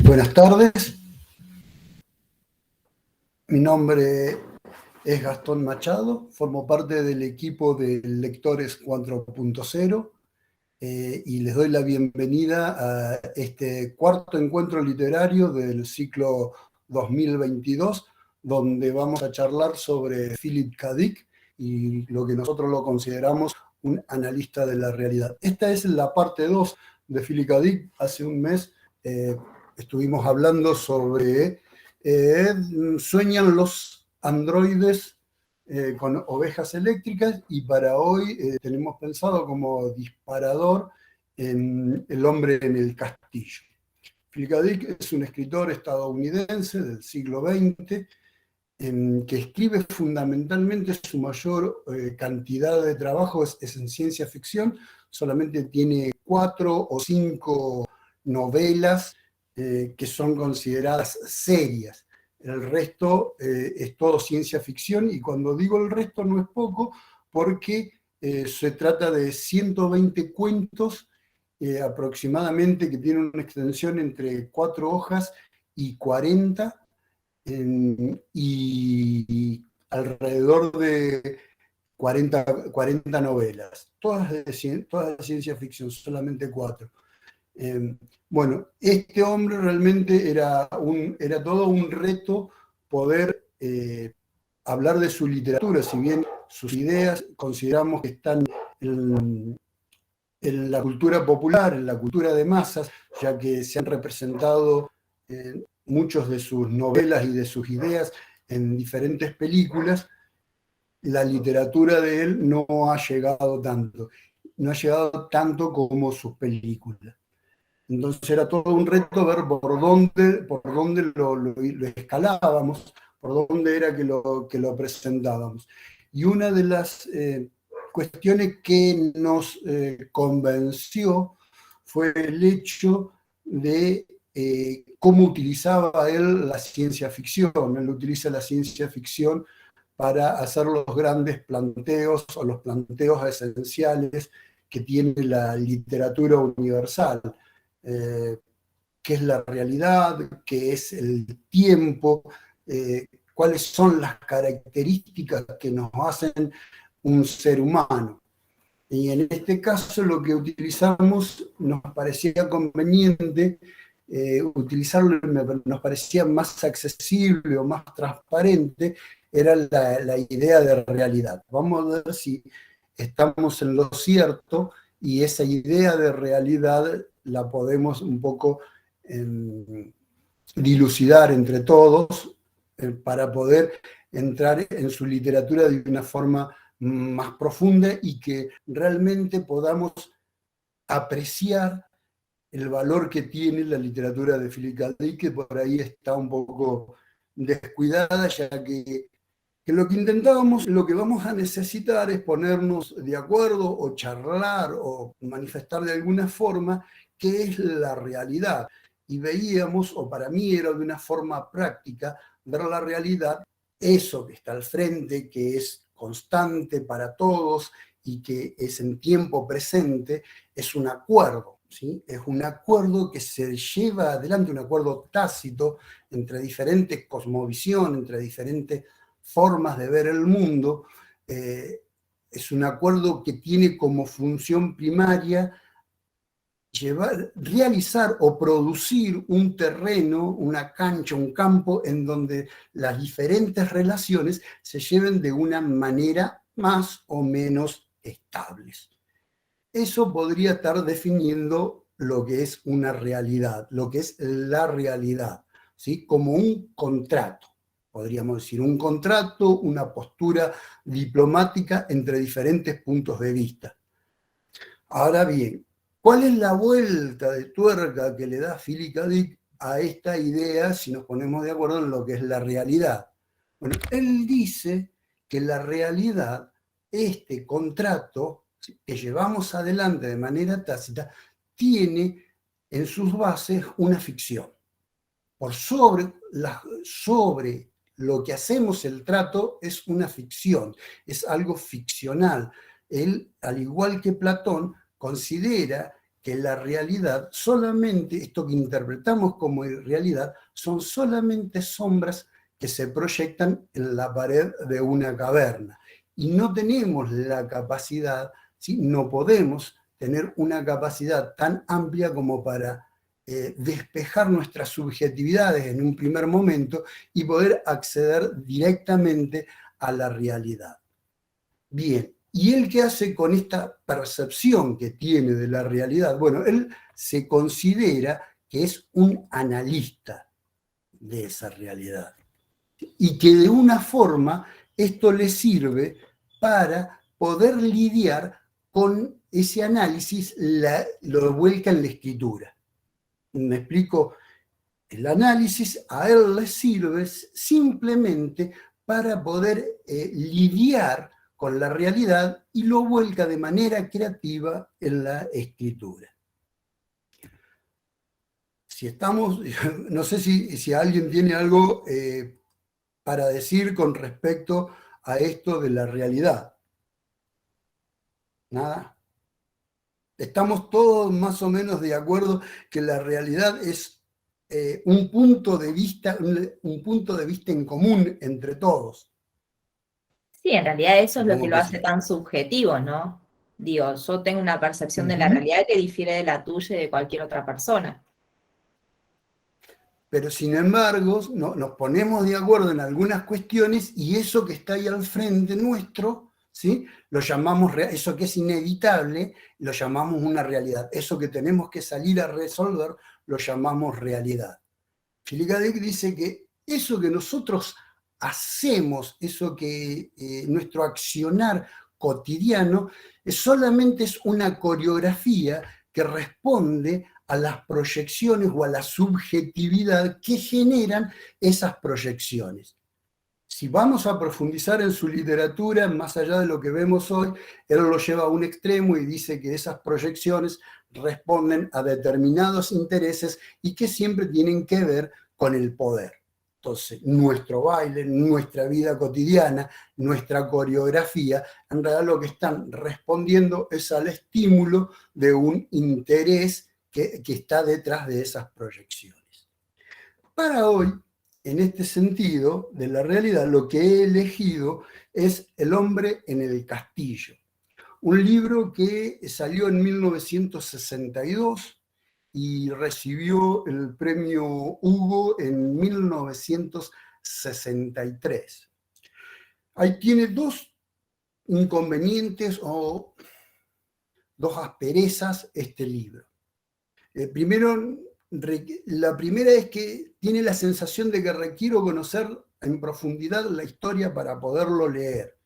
Buenas tardes, mi nombre es Gastón Machado, formo parte del equipo de Lectores 4.0 y les doy la bienvenida a este cuarto encuentro literario del ciclo 2022, donde vamos a charlar sobre Philip K. Dick y lo que nosotros lo consideramos un analista de la realidad. Esta es la parte 2 de Philip K. Dick. Hace un mes estuvimos hablando sobre ¿sueñan los androides con ovejas eléctricas? Y para hoy tenemos pensado como disparador en El hombre en el castillo. Philip K. Dick es un escritor estadounidense del siglo XX que escribe fundamentalmente su mayor cantidad de trabajos es en ciencia ficción. Solamente tiene 4 o 5 novelas que son consideradas serias. El resto es todo ciencia ficción, y cuando digo el resto no es poco, porque se trata de 120 cuentos aproximadamente, que tienen una extensión entre 4 hojas y 40, y alrededor de 40 novelas, todas de ciencia ficción, solamente 4. Bueno, este hombre realmente era todo un reto poder hablar de su literatura, si bien sus ideas consideramos que están en la cultura popular, en la cultura de masas, ya que se han representado muchos de sus novelas y de sus ideas en diferentes películas. La literatura de él no ha llegado tanto como sus películas. Entonces era todo un reto ver por dónde lo escalábamos, por dónde era que lo presentábamos. Y una de las cuestiones que nos convenció fue el hecho de cómo utilizaba él la ciencia ficción. Él utiliza la ciencia ficción para hacer los grandes planteos o los planteos esenciales que tiene la literatura universal. ¿Qué es la realidad? ¿Qué es el tiempo? ¿Cuáles son las características que nos hacen un ser humano? Y en este caso lo que utilizamos nos parecía conveniente utilizarlo, nos parecía más accesible o más transparente, era la idea de realidad. Vamos a ver si estamos en lo cierto, y esa idea de realidad la podemos un poco dilucidar entre todos para poder entrar en su literatura de una forma más profunda y que realmente podamos apreciar el valor que tiene la literatura de Philip K. Dick, que por ahí está un poco descuidada, ya que lo que intentábamos, lo que vamos a necesitar es ponernos de acuerdo o charlar o manifestar de alguna forma qué es la realidad. Y veíamos, o para mí era de una forma práctica, ver la realidad, eso que está al frente, que es constante para todos y que es en tiempo presente, es un acuerdo, ¿sí? Es un acuerdo que se lleva adelante, un acuerdo tácito entre diferentes cosmovisiones, entre diferentes formas de ver el mundo. Es un acuerdo que tiene como función primaria realizar o producir un terreno, una cancha, un campo en donde las diferentes relaciones se lleven de una manera más o menos estables. Eso podría estar definiendo lo que es una realidad, lo que es la realidad, ¿sí? Como un contrato. Podríamos decir un contrato, una postura diplomática entre diferentes puntos de vista. Ahora bien, ¿cuál es la vuelta de tuerca que le da Philip K. Dick a esta idea si nos ponemos de acuerdo en lo que es la realidad? Bueno, él dice que la realidad, este contrato que llevamos adelante de manera tácita, tiene en sus bases una ficción. Por sobre lo que hacemos el trato es una ficción, es algo ficcional. Él, al igual que Platón, considera que la realidad solamente, esto que interpretamos como realidad, son solamente sombras que se proyectan en la pared de una caverna. Y no tenemos la capacidad, ¿sí? No podemos tener una capacidad tan amplia como para despejar nuestras subjetividades en un primer momento y poder acceder directamente a la realidad. Bien, ¿y él qué hace con esta percepción que tiene de la realidad? Bueno, él se considera que es un analista de esa realidad y que de una forma esto le sirve para poder lidiar con ese análisis, lo vuelca en la escritura. Me explico, el análisis a él le sirve simplemente para poder lidiar con la realidad y lo vuelca de manera creativa en la escritura. Si estamos, no sé si alguien tiene algo para decir con respecto a esto de la realidad. ¿Nada? Estamos todos más o menos de acuerdo que la realidad es un punto de vista en común entre todos. Sí, en realidad eso es lo que Supongo lo que hace sí. tan subjetivo, ¿no? Digo, yo tengo una percepción de la realidad que difiere de la tuya y de cualquier otra persona. Pero sin embargo, nos ponemos de acuerdo en algunas cuestiones y eso que está ahí al frente nuestro, ¿sí? Lo llamamos, eso que es inevitable, lo llamamos una realidad. Eso que tenemos que salir a resolver, lo llamamos realidad. Philip K. Dick dice que eso que nosotros hacemos, eso que nuestro accionar cotidiano, solamente es una coreografía que responde a las proyecciones o a la subjetividad que generan esas proyecciones. Si vamos a profundizar en su literatura, más allá de lo que vemos hoy, él lo lleva a un extremo y dice que esas proyecciones responden a determinados intereses y que siempre tienen que ver con el poder. Entonces, nuestro baile, nuestra vida cotidiana, nuestra coreografía, en realidad lo que están respondiendo es al estímulo de un interés que está detrás de esas proyecciones. Para hoy, en este sentido de la realidad, lo que he elegido es El hombre en el castillo, un libro que salió en 1962 y recibió el premio Hugo en 1963. Ahí tiene dos inconvenientes o dos asperezas este libro. Primero, la primera es que tiene la sensación de que requiero conocer en profundidad la historia para poderlo leer.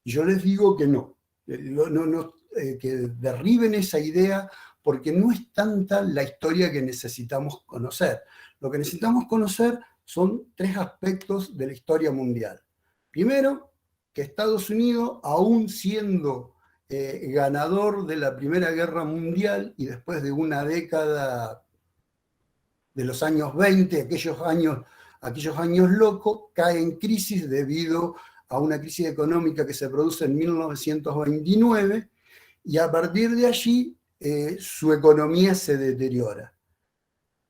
Y yo les digo que no, que derriben esa idea porque no es tanta la historia que necesitamos conocer. Lo que necesitamos conocer son tres aspectos de la historia mundial. Primero, que Estados Unidos, aún siendo ganador de la Primera Guerra Mundial y después de una década de los años 20, aquellos años locos, cae en crisis debido a una crisis económica que se produce en 1929 y a partir de allí su economía se deteriora.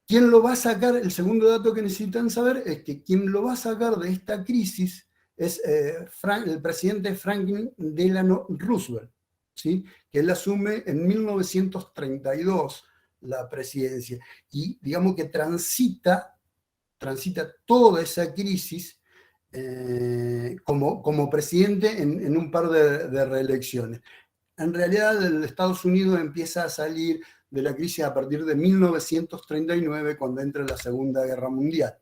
¿Quién lo va a sacar? El segundo dato que necesitan saber es que quien lo va a sacar de esta crisis es el presidente Franklin Delano Roosevelt, ¿sí? Que él asume en 1932 la presidencia y digamos que transita toda esa crisis como presidente en un par de reelecciones. En realidad, el Estados Unidos empieza a salir de la crisis a partir de 1939, cuando entra la Segunda Guerra Mundial.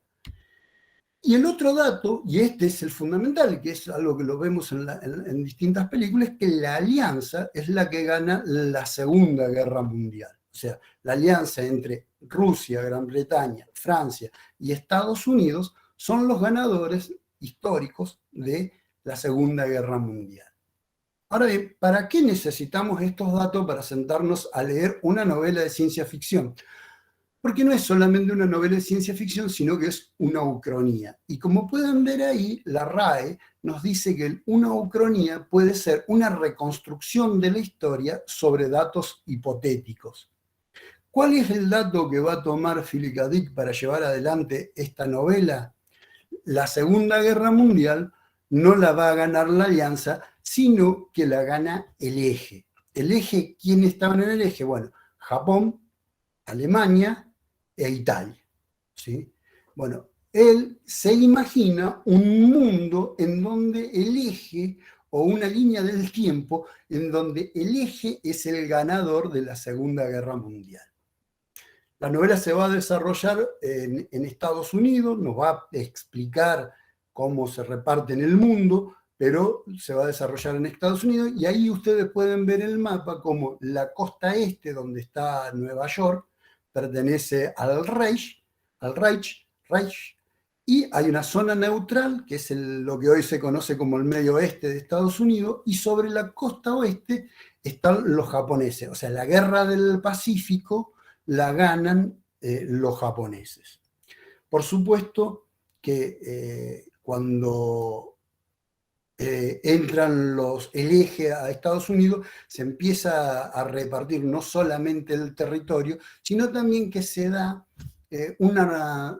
Y el otro dato, y este es el fundamental, que es algo que lo vemos en distintas películas, es que la alianza es la que gana la Segunda Guerra Mundial. O sea, la alianza entre Rusia, Gran Bretaña, Francia y Estados Unidos son los ganadores históricos de la Segunda Guerra Mundial. Ahora bien, ¿para qué necesitamos estos datos para sentarnos a leer una novela de ciencia ficción? Porque no es solamente una novela de ciencia ficción, sino que es una ucronía. Y como pueden ver ahí, la RAE nos dice que una ucronía puede ser una reconstrucción de la historia sobre datos hipotéticos. ¿Cuál es el dato que va a tomar Philip K. Dick para llevar adelante esta novela? La Segunda Guerra Mundial no la va a ganar la Alianza, sino que la gana el eje. ¿El eje? ¿Quién estaban en el eje? Bueno, Japón, Alemania e Italia. ¿Sí? Bueno, él se imagina un mundo en donde el eje, o una línea del tiempo, en donde el eje es el ganador de la Segunda Guerra Mundial. La novela se va a desarrollar en Estados Unidos, nos va a explicar cómo se reparte en el mundo, pero se va a desarrollar en Estados Unidos, y ahí ustedes pueden ver el mapa como la costa este, donde está Nueva York, pertenece al Reich, y hay una zona neutral, que es lo que hoy se conoce como el medio oeste de Estados Unidos, y sobre la costa oeste están los japoneses. O sea, la guerra del Pacífico la ganan los japoneses. Por supuesto que cuando entran el eje a Estados Unidos, se empieza a repartir no solamente el territorio, sino también que se da una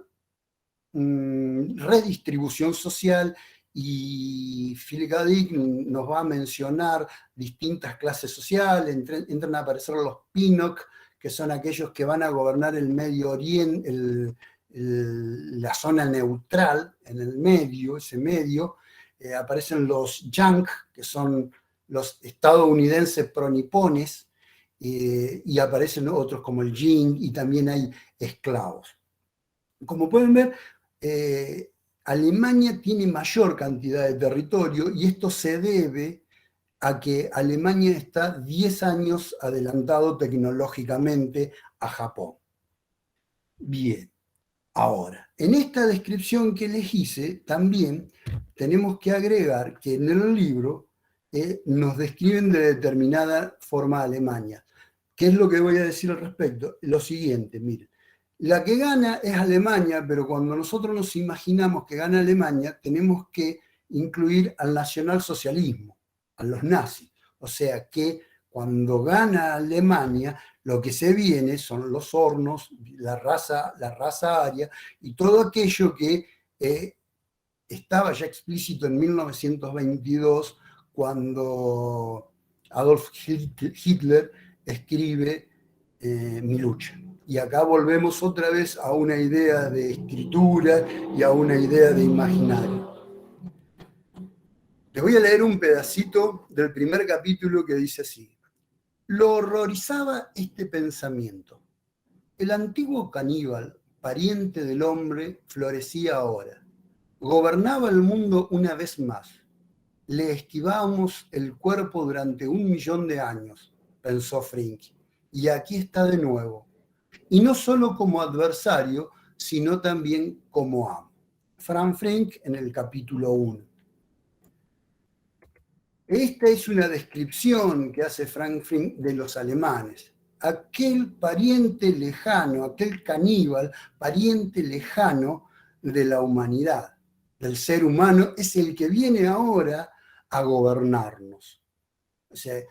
redistribución social, y Philip K. Dick nos va a mencionar distintas clases sociales. Entran a aparecer los Pinnock, que son aquellos que van a gobernar el Medio Oriente, la zona neutral, en el medio, ese medio. Aparecen los Yank, que son los estadounidenses pronipones, y aparecen otros como el Jing, y también hay esclavos. Como pueden ver, Alemania tiene mayor cantidad de territorio, y esto se debe a que Alemania está 10 años adelantado tecnológicamente a Japón. Bien, ahora, en esta descripción que les hice, también tenemos que agregar que en el libro nos describen de determinada forma a Alemania. ¿Qué es lo que voy a decir al respecto? Lo siguiente, miren. La que gana es Alemania, pero cuando nosotros nos imaginamos que gana Alemania, tenemos que incluir al nacionalsocialismo, a los nazis. O sea que cuando gana Alemania, lo que se viene son los hornos, la raza aria, y todo aquello que estaba ya explícito en 1922, cuando Adolf Hitler escribe Mi lucha. Y acá volvemos otra vez a una idea de escritura y a una idea de imaginario. Les voy a leer un pedacito del primer capítulo que dice así. Lo horrorizaba este pensamiento. El antiguo caníbal, pariente del hombre, florecía ahora. Gobernaba el mundo una vez más. Le esquivamos el cuerpo durante 1 millón de años, pensó Frink. Y aquí está de nuevo. Y no solo como adversario, sino también como amo. Frank Frink en el capítulo 1. Esta es una descripción que hace Frank Frink de los alemanes. Aquel pariente lejano, aquel caníbal, pariente lejano de la humanidad, del ser humano, es el que viene ahora a gobernarnos. O sea,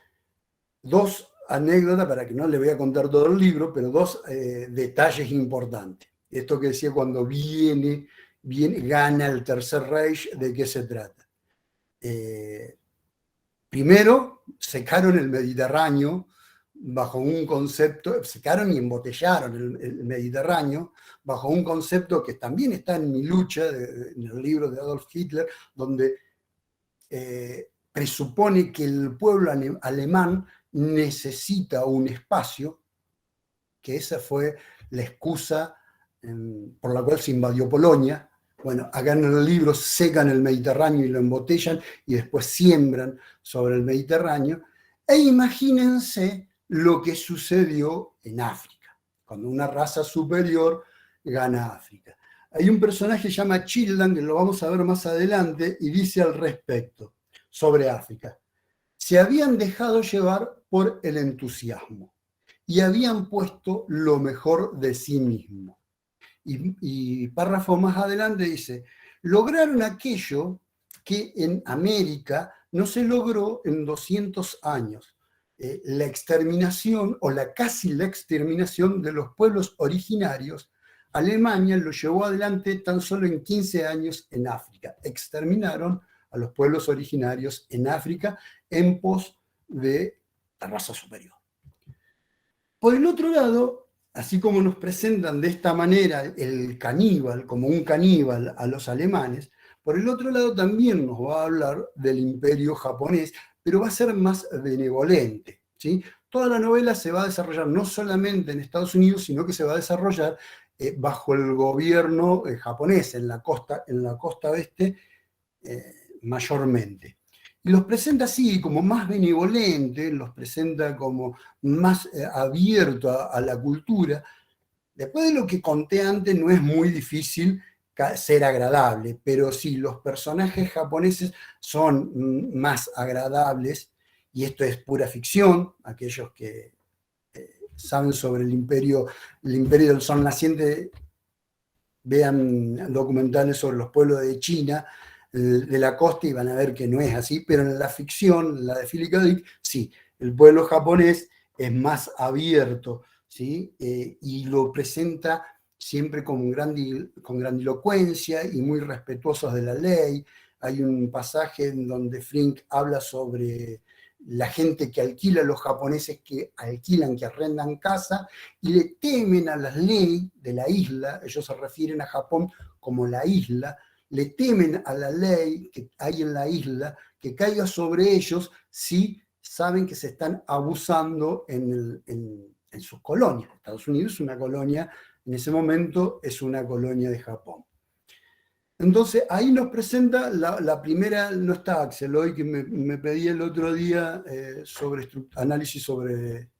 dos anécdotas, para que no le voy a contar todo el libro, pero dos detalles importantes. Esto que decía cuando gana el Tercer Reich, ¿de qué se trata? Primero, secaron el Mediterráneo bajo un concepto, secaron y embotellaron el Mediterráneo bajo un concepto que también está en Mi lucha, en el libro de Adolf Hitler, donde presupone que el pueblo alemán necesita un espacio, que esa fue la excusa por la cual se invadió Polonia. Bueno, acá en el libro secan el Mediterráneo y lo embotellan y después siembran sobre el Mediterráneo. E imagínense lo que sucedió en África, cuando una raza superior gana África. Hay un personaje que se llama Childan, que lo vamos a ver más adelante, y dice al respecto sobre África. Se habían dejado llevar por el entusiasmo y habían puesto lo mejor de sí mismos. Y párrafo más adelante dice, lograron aquello que en América no se logró en 200 años. la exterminación o casi la exterminación de los pueblos originarios. Alemania lo llevó adelante tan solo en 15 años en África. Exterminaron a los pueblos originarios en África en pos de la raza superior. Por el otro lado, así como nos presentan de esta manera el caníbal como un caníbal a los alemanes, por el otro lado también nos va a hablar del imperio japonés, pero va a ser más benevolente, ¿sí? Toda la novela se va a desarrollar no solamente en Estados Unidos, sino que se va a desarrollar bajo el gobierno japonés, en la costa oeste mayormente. Y los presenta así, como más benevolentes, los presenta como más abiertos a la cultura. Después de lo que conté antes, no es muy difícil ser agradable, pero sí, los personajes japoneses son más agradables, y esto es pura ficción. Aquellos que saben sobre el imperio del sol naciente, vean documentales sobre los pueblos de China, de la costa, y van a ver que no es así, pero en la ficción, la de Philip K. Dick, sí, el pueblo japonés es más abierto, ¿sí? Y lo presenta siempre con grandilocuencia y muy respetuosos de la ley. Hay un pasaje en donde Frink habla sobre la gente que alquila, los japoneses que alquilan, que arrendan casa, y le temen a las leyes de la isla. Ellos se refieren a Japón como la isla, le temen a la ley que hay en la isla, que caiga sobre ellos si saben que se están abusando en sus colonias. Estados Unidos es una colonia, en ese momento es una colonia de Japón. Entonces ahí nos presenta la primera. No está Axel hoy, que me pedí el otro día sobre análisis sobre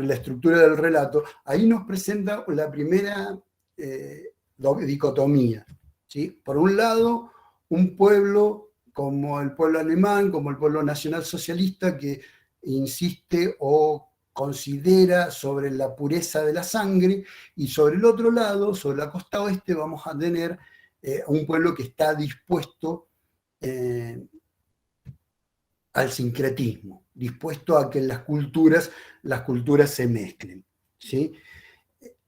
la estructura del relato. Ahí nos presenta la primera dicotomía, ¿sí? Por un lado, un pueblo como el pueblo alemán, como el pueblo nacionalsocialista, que insiste o considera sobre la pureza de la sangre, y sobre el otro lado, sobre la costa oeste, vamos a tener un pueblo que está dispuesto al sincretismo, dispuesto a que las culturas se mezclen, ¿sí?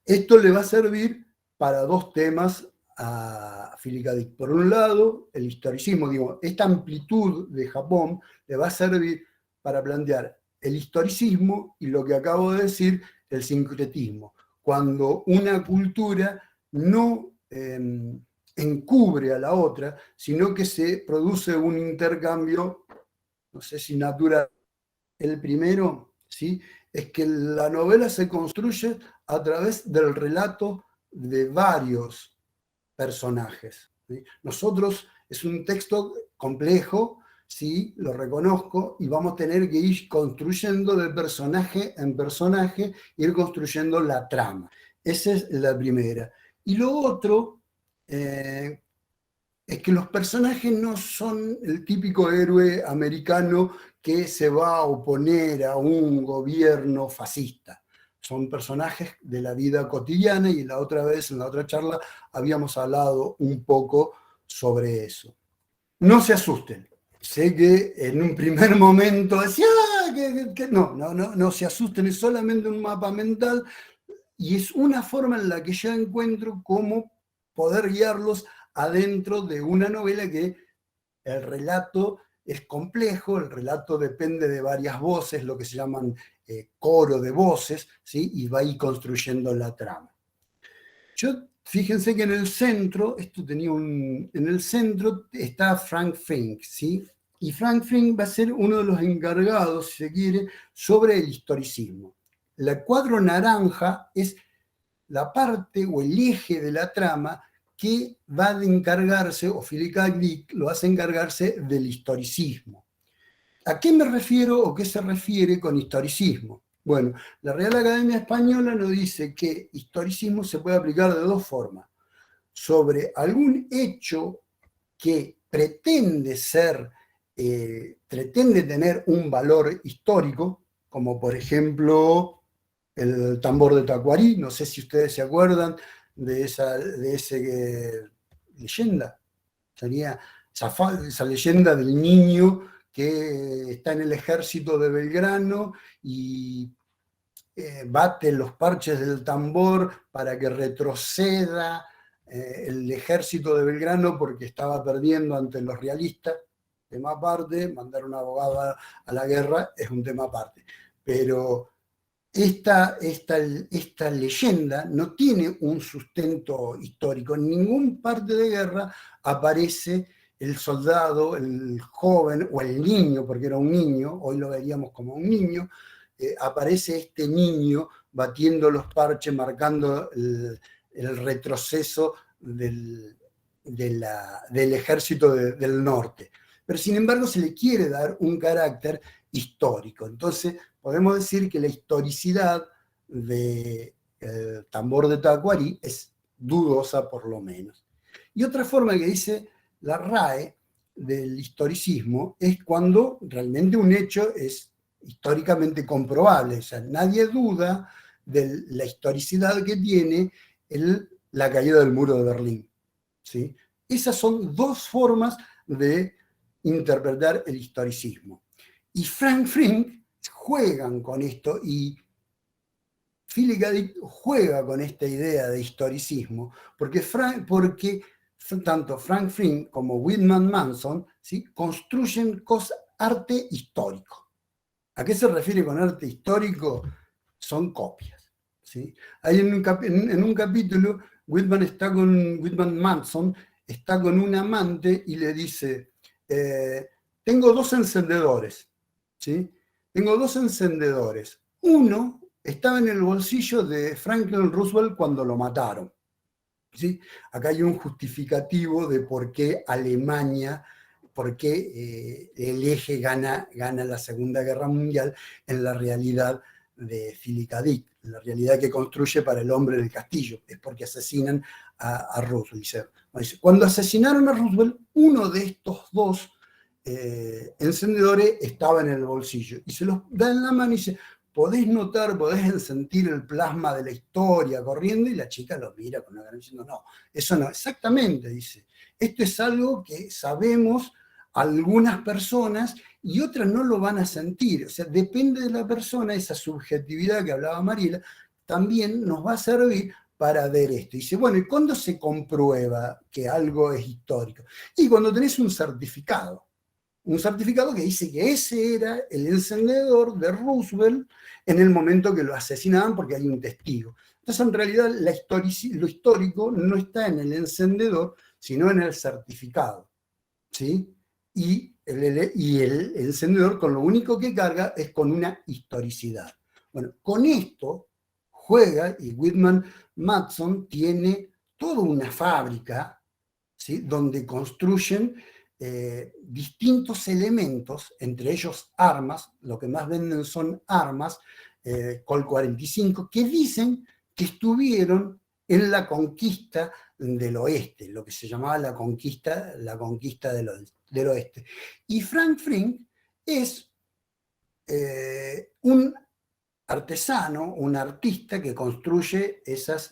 Esto le va a servir para dos temas a Philip K. Dick. Por un lado, el historicismo, digo, esta amplitud de Japón le va a servir para plantear el historicismo y, lo que acabo de decir, el sincretismo. Cuando una cultura no encubre a la otra, sino que se produce un intercambio, no sé si natural. El primero, ¿sí?, es que la novela se construye a través del relato de varios personajes, ¿sí? Nosotros, es un texto complejo, sí, lo reconozco, y vamos a tener que ir construyendo de personaje en personaje, ir construyendo la trama. Esa es la primera. Y lo otro es que los personajes no son el típico héroe americano que se va a oponer a un gobierno fascista. Son personajes de la vida cotidiana, y la otra vez, en la otra charla, habíamos hablado un poco sobre eso. No se asusten. Sé que en un primer momento decía, no se asusten, es solamente un mapa mental, y es una forma en la que yo encuentro cómo poder guiarlos adentro de una novela que el relato es complejo, el relato depende de varias voces, lo que se llaman coro de voces, ¿sí? Y va a ir construyendo la trama. Fíjense que en el centro, en el centro está Frank Frink, ¿sí? Y Frank Frink va a ser uno de los encargados, si se quiere, sobre el historicismo. El cuadro naranja es la parte o el eje de la trama que va a encargarse, o Philip K. Dick lo hace encargarse del historicismo. ¿A qué me refiero o qué se refiere con historicismo? Bueno, la Real Academia Española nos dice que historicismo se puede aplicar de dos formas: sobre algún hecho que pretende tener un valor histórico, como por ejemplo el tambor de Tacuarí. No sé si ustedes se acuerdan de esa leyenda. Sería esa leyenda del niño que está en el ejército de Belgrano y bate los parches del tambor para que retroceda el ejército de Belgrano porque estaba perdiendo ante los realistas. Tema aparte, mandar un abogado a la guerra es un tema aparte. Pero esta leyenda no tiene un sustento histórico. En ningún parte de guerra aparece el soldado, el joven o el niño, porque era un niño, hoy lo veríamos como un niño, aparece este niño batiendo los parches, marcando el retroceso del ejército del norte. Pero sin embargo se le quiere dar un carácter histórico. Entonces podemos decir que la historicidad del tambor de Tacuarí es dudosa por lo menos. Y otra forma que dice la RAE del historicismo es cuando realmente un hecho es históricamente comprobable, o sea, nadie duda de la historicidad que tiene la caída del muro de Berlín. ¿Sí? Esas son dos formas de interpretar el historicismo. Y Frank Frink juegan con esto y Philip K. Dick juega con esta idea de historicismo porque tanto Frank Frink como Whitman Manson, ¿sí?, construyen arte histórico. ¿A qué se refiere con arte histórico? Son copias. ¿Sí? Hay en un capítulo, Whitman Manson está con un amante y le dice, tengo dos encendedores. ¿Sí? Tengo dos encendedores. Uno estaba en el bolsillo de Franklin Roosevelt cuando lo mataron. ¿Sí? Acá hay un justificativo de por qué Alemania, por qué el eje gana la Segunda Guerra Mundial en la realidad de Philip K. Dick, en la realidad que construye para El hombre del castillo, es porque asesinan a Roosevelt. Dice, cuando asesinaron a Roosevelt, uno de estos dos encendedores estaba en el bolsillo y se los da en la mano y dice, podés notar, podés sentir el plasma de la historia corriendo, y la chica lo mira con una cara diciendo, no, eso no, exactamente, dice, esto es algo que sabemos algunas personas y otras no lo van a sentir, o sea, depende de la persona, esa subjetividad que hablaba Mariela, también nos va a servir para ver esto. Dice, bueno, ¿y cuándo se comprueba que algo es histórico? Y cuando tenés un certificado que dice que ese era el encendedor de Roosevelt en el momento que lo asesinaban porque hay un testigo. Entonces, en realidad, lo histórico no está en el encendedor, sino en el certificado. ¿Sí? Y el encendedor con lo único que carga es con una historicidad. Bueno, con esto juega, y Whitman Matson tiene toda una fábrica, ¿sí?, donde construyen distintos elementos, entre ellos armas, lo que más venden son armas, Colt 45, que dicen que estuvieron en la conquista del oeste, lo que se llamaba la conquista del oeste. Y Frank Frink es un artesano, un artista que construye ese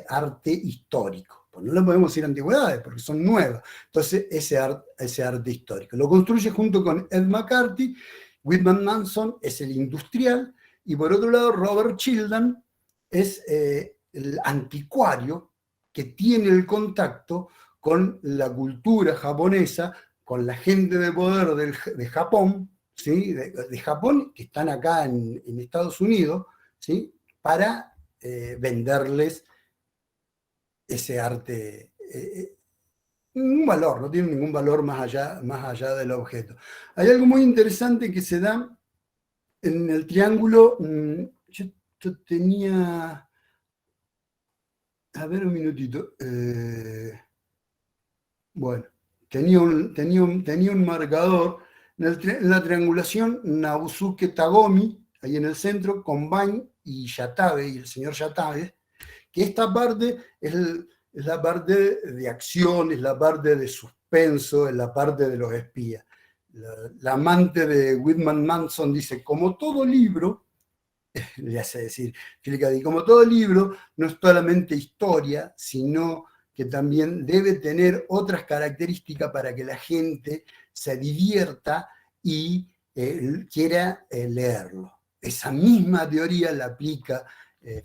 arte histórico. Pues no le podemos decir antigüedades porque son nuevas. Entonces, ese arte histórico. Lo construye junto con Ed McCarthy. Whitman Manson es el industrial. Y por otro lado, Robert Childan es el anticuario que tiene el contacto con la cultura japonesa, con la gente de poder de Japón, ¿sí?, de Japón, que están acá en Estados Unidos, ¿sí?, para venderles ese arte, un valor, no tiene ningún valor más allá del objeto. Hay algo muy interesante que se da en el triángulo. Yo tenía, a ver un minutito, bueno, tenía un marcador en la triangulación Naosuke-Tagomi, ahí en el centro, con Bain y Yatabe, y el señor Yatabe, que esta parte es la parte de acción, es la parte de suspenso, es la parte de los espías. La amante de Whitman Manson dice, como todo libro, le hace decir Philip K. Dick, como todo libro, no es solamente historia, sino que también debe tener otras características para que la gente se divierta y quiera leerlo. Esa misma teoría la aplica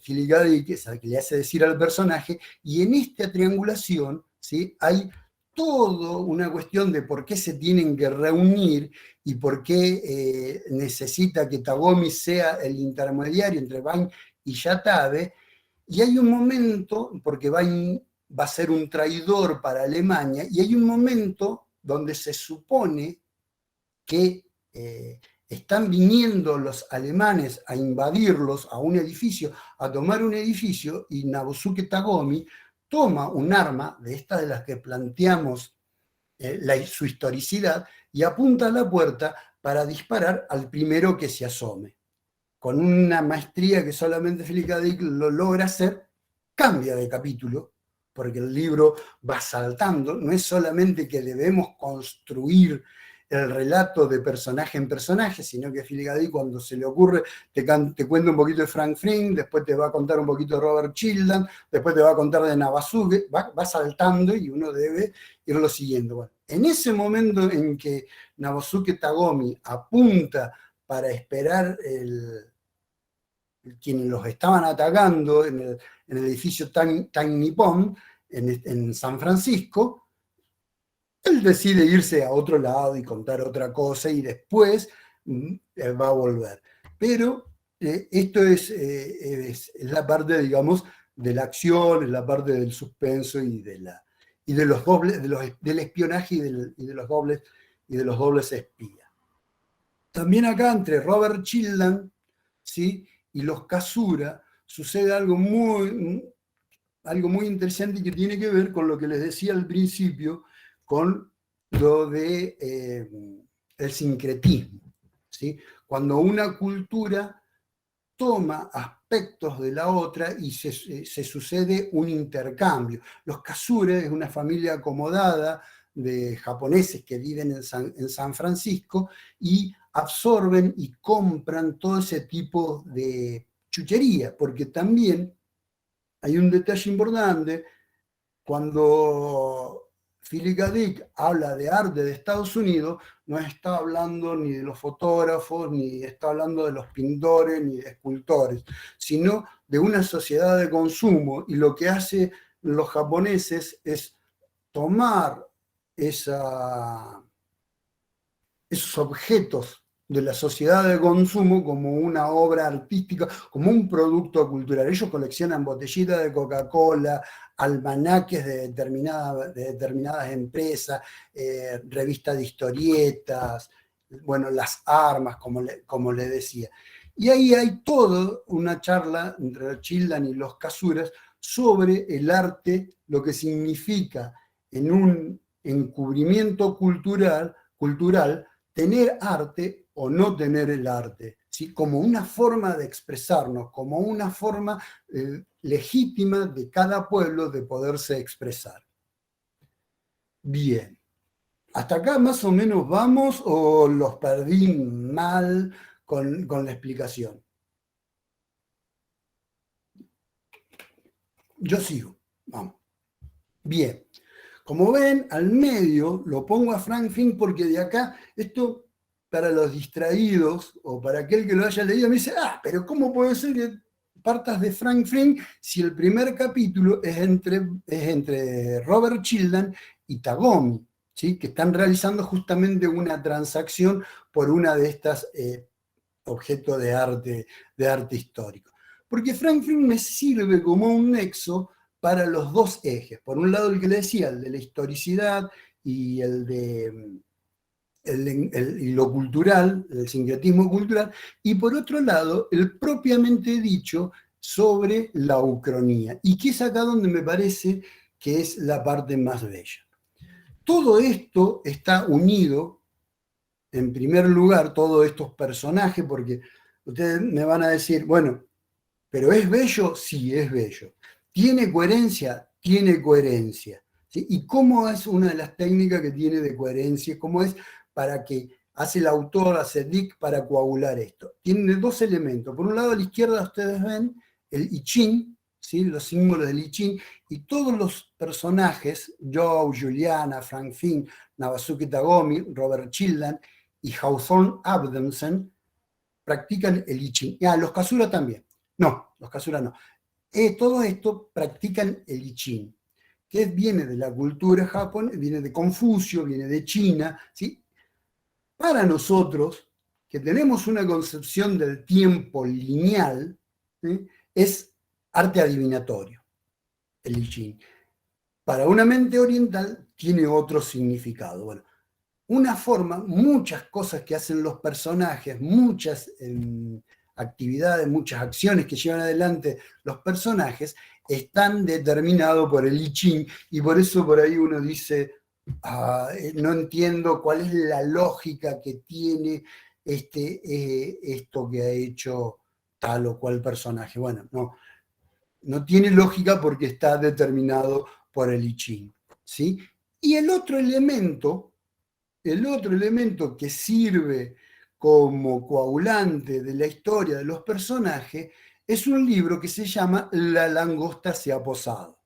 Philip K. Dick, que es la que le hace decir al personaje, y en esta triangulación, ¿sí?, hay toda una cuestión de por qué se tienen que reunir y por qué necesita que Tagomi sea el intermediario entre Vine y Yatabe, y hay un momento, porque Vine va a ser un traidor para Alemania, y hay un momento donde se supone que están viniendo los alemanes a invadirlos a un edificio, a tomar un edificio, y Naosuke Tagomi toma un arma, de estas de las que planteamos su historicidad, y apunta a la puerta para disparar al primero que se asome. Con una maestría que solamente Philip K. Dick lo logra hacer, cambia de capítulo, porque el libro va saltando, no es solamente que debemos construir el relato de personaje en personaje, sino que Philip K. Dick, cuando se le ocurre, te cuenta un poquito de Frank Frink, después te va a contar un poquito de Robert Childan, después te va a contar de Naosuke, va saltando y uno debe irlo siguiendo. Bueno, en ese momento en que Naosuke Tagomi apunta para esperar quienes los estaban atacando en el edificio Time Nippon, en San Francisco, él decide irse a otro lado y contar otra cosa y después va a volver. Pero esto es la parte, digamos, de la acción, es la parte del suspenso y de los dobles, del espionaje y de los dobles espías. También acá entre Robert Childan, ¿sí?, y los Kasura sucede algo muy interesante que tiene que ver con lo que les decía al principio, con lo de el sincretismo, ¿sí? Cuando una cultura toma aspectos de la otra y se sucede un intercambio. Los Kasura es una familia acomodada de japoneses que viven en San Francisco y absorben y compran todo ese tipo de chuchería, porque también hay un detalle importante. Cuando Philip K. Dick habla de arte de Estados Unidos, no está hablando ni de los fotógrafos, ni está hablando de los pintores, ni de escultores, sino de una sociedad de consumo, y lo que hacen los japoneses es tomar esos objetos de la sociedad de consumo como una obra artística, como un producto cultural. Ellos coleccionan botellitas de Coca-Cola, almanaques de determinadas empresas, revistas de historietas, bueno, las armas, como le decía. Y ahí hay toda una charla entre Childan y los Kasuras sobre el arte, lo que significa en un encubrimiento cultural tener arte o no tener el arte, ¿sí?, como una forma de expresarnos, como una forma legítima de cada pueblo de poderse expresar. Bien, ¿hasta acá más o menos vamos o los perdí mal con la explicación? Yo sigo, vamos. Bien, como ven, al medio lo pongo a Frank Frink porque de acá, esto para los distraídos o para aquel que lo haya leído, me dice, pero ¿cómo puede ser que partas de Frank Frink si el primer capítulo es entre Robert Childan y Tagomi, ¿sí?, que están realizando justamente una transacción por una de estas objetos de arte histórico? Porque Frank Frink me sirve como un nexo para los dos ejes. Por un lado, el que le decía, el de la historicidad y el de lo cultural, el sincretismo cultural, y por otro lado, el propiamente dicho sobre la ucronía, y que es acá donde me parece que es la parte más bella. Todo esto está unido, en primer lugar, todos estos personajes, porque ustedes me van a decir, bueno, ¿pero es bello? Sí, es bello. ¿Tiene coherencia? Tiene coherencia. ¿Sí? ¿Y cómo es una de las técnicas que tiene de coherencia? ¿Cómo es para que hace el autor, hace Dick para coagular esto? Tiene dos elementos. Por un lado, a la izquierda ustedes ven el I Ching, ¿sí? Los símbolos del I Ching, y todos los personajes, Joe, Juliana, Frank Finn, Navasuke Tagomi, Robert Childan y Hawthorne Abdensen, practican el I Ching. Los Kasura también. No, los Kasura no. Todo esto practican el I Ching, que viene de la cultura japonesa, viene de Confucio, viene de China, ¿sí? Para nosotros, que tenemos una concepción del tiempo lineal, ¿sí? Es arte adivinatorio, el I Ching. Para una mente oriental tiene otro significado. Bueno, una forma, muchas cosas que hacen los personajes, muchas actividades, muchas acciones que llevan adelante los personajes, están determinados por el I Ching, y por eso por ahí uno dice, no entiendo cuál es la lógica que tiene esto que ha hecho tal o cual personaje. Bueno, no tiene lógica porque está determinado por el I Ching, ¿sí? Y el otro elemento que sirve como coagulante de la historia de los personajes es un libro que se llama La langosta se ha posado,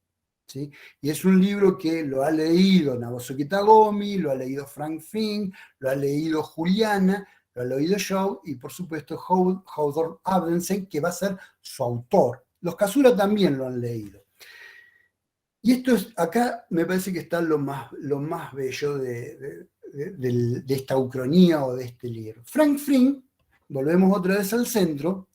¿sí? Y es un libro que lo ha leído Navasuke Tagomi, lo ha leído Frank Finn, lo ha leído Juliana, lo ha leído Joe, y por supuesto Hawthorne Abdensen, que va a ser su autor. Los Kasura también lo han leído. Y esto acá me parece que está lo más bello de esta ucronía o de este libro. Frank Finn, volvemos otra vez al centro,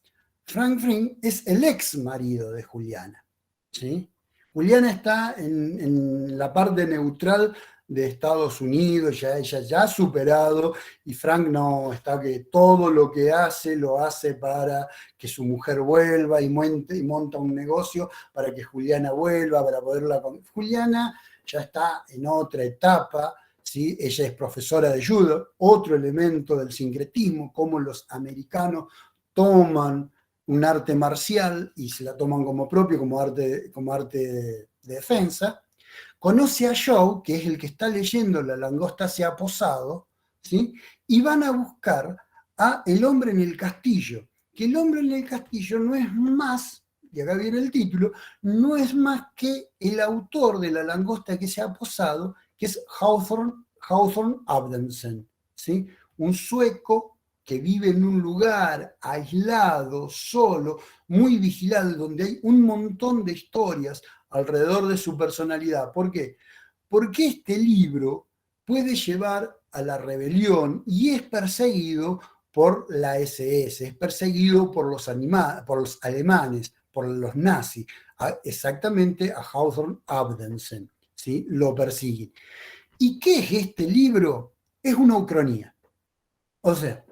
Frank Finn es el ex marido de Juliana, ¿sí? Juliana está en la parte neutral de Estados Unidos, ella ya ha superado, y Frank no, está que todo lo que hace, lo hace para que su mujer vuelva, y monta un negocio para que Juliana vuelva, para poderla... Juliana ya está en otra etapa, ¿sí? Ella es profesora de judo, otro elemento del sincretismo, cómo los americanos toman un arte marcial y se la toman como propio, como arte de defensa. Conoce a Joe, que es el que está leyendo La langosta se ha posado, ¿sí? Y van a buscar a El hombre en el castillo, que el hombre en el castillo no es más, y acá viene el título, no es más que el autor de La langosta que se ha posado, que es Hawthorne Abdensen, ¿sí? Un sueco que vive en un lugar aislado, solo, muy vigilado, donde hay un montón de historias alrededor de su personalidad. ¿Por qué? Porque este libro puede llevar a la rebelión y es perseguido por la SS, es perseguido por los alemanes, por los nazis, exactamente a Hawthorne Abdensen, ¿sí? Lo persiguen. ¿Y qué es este libro? Es una ucronía. O sea,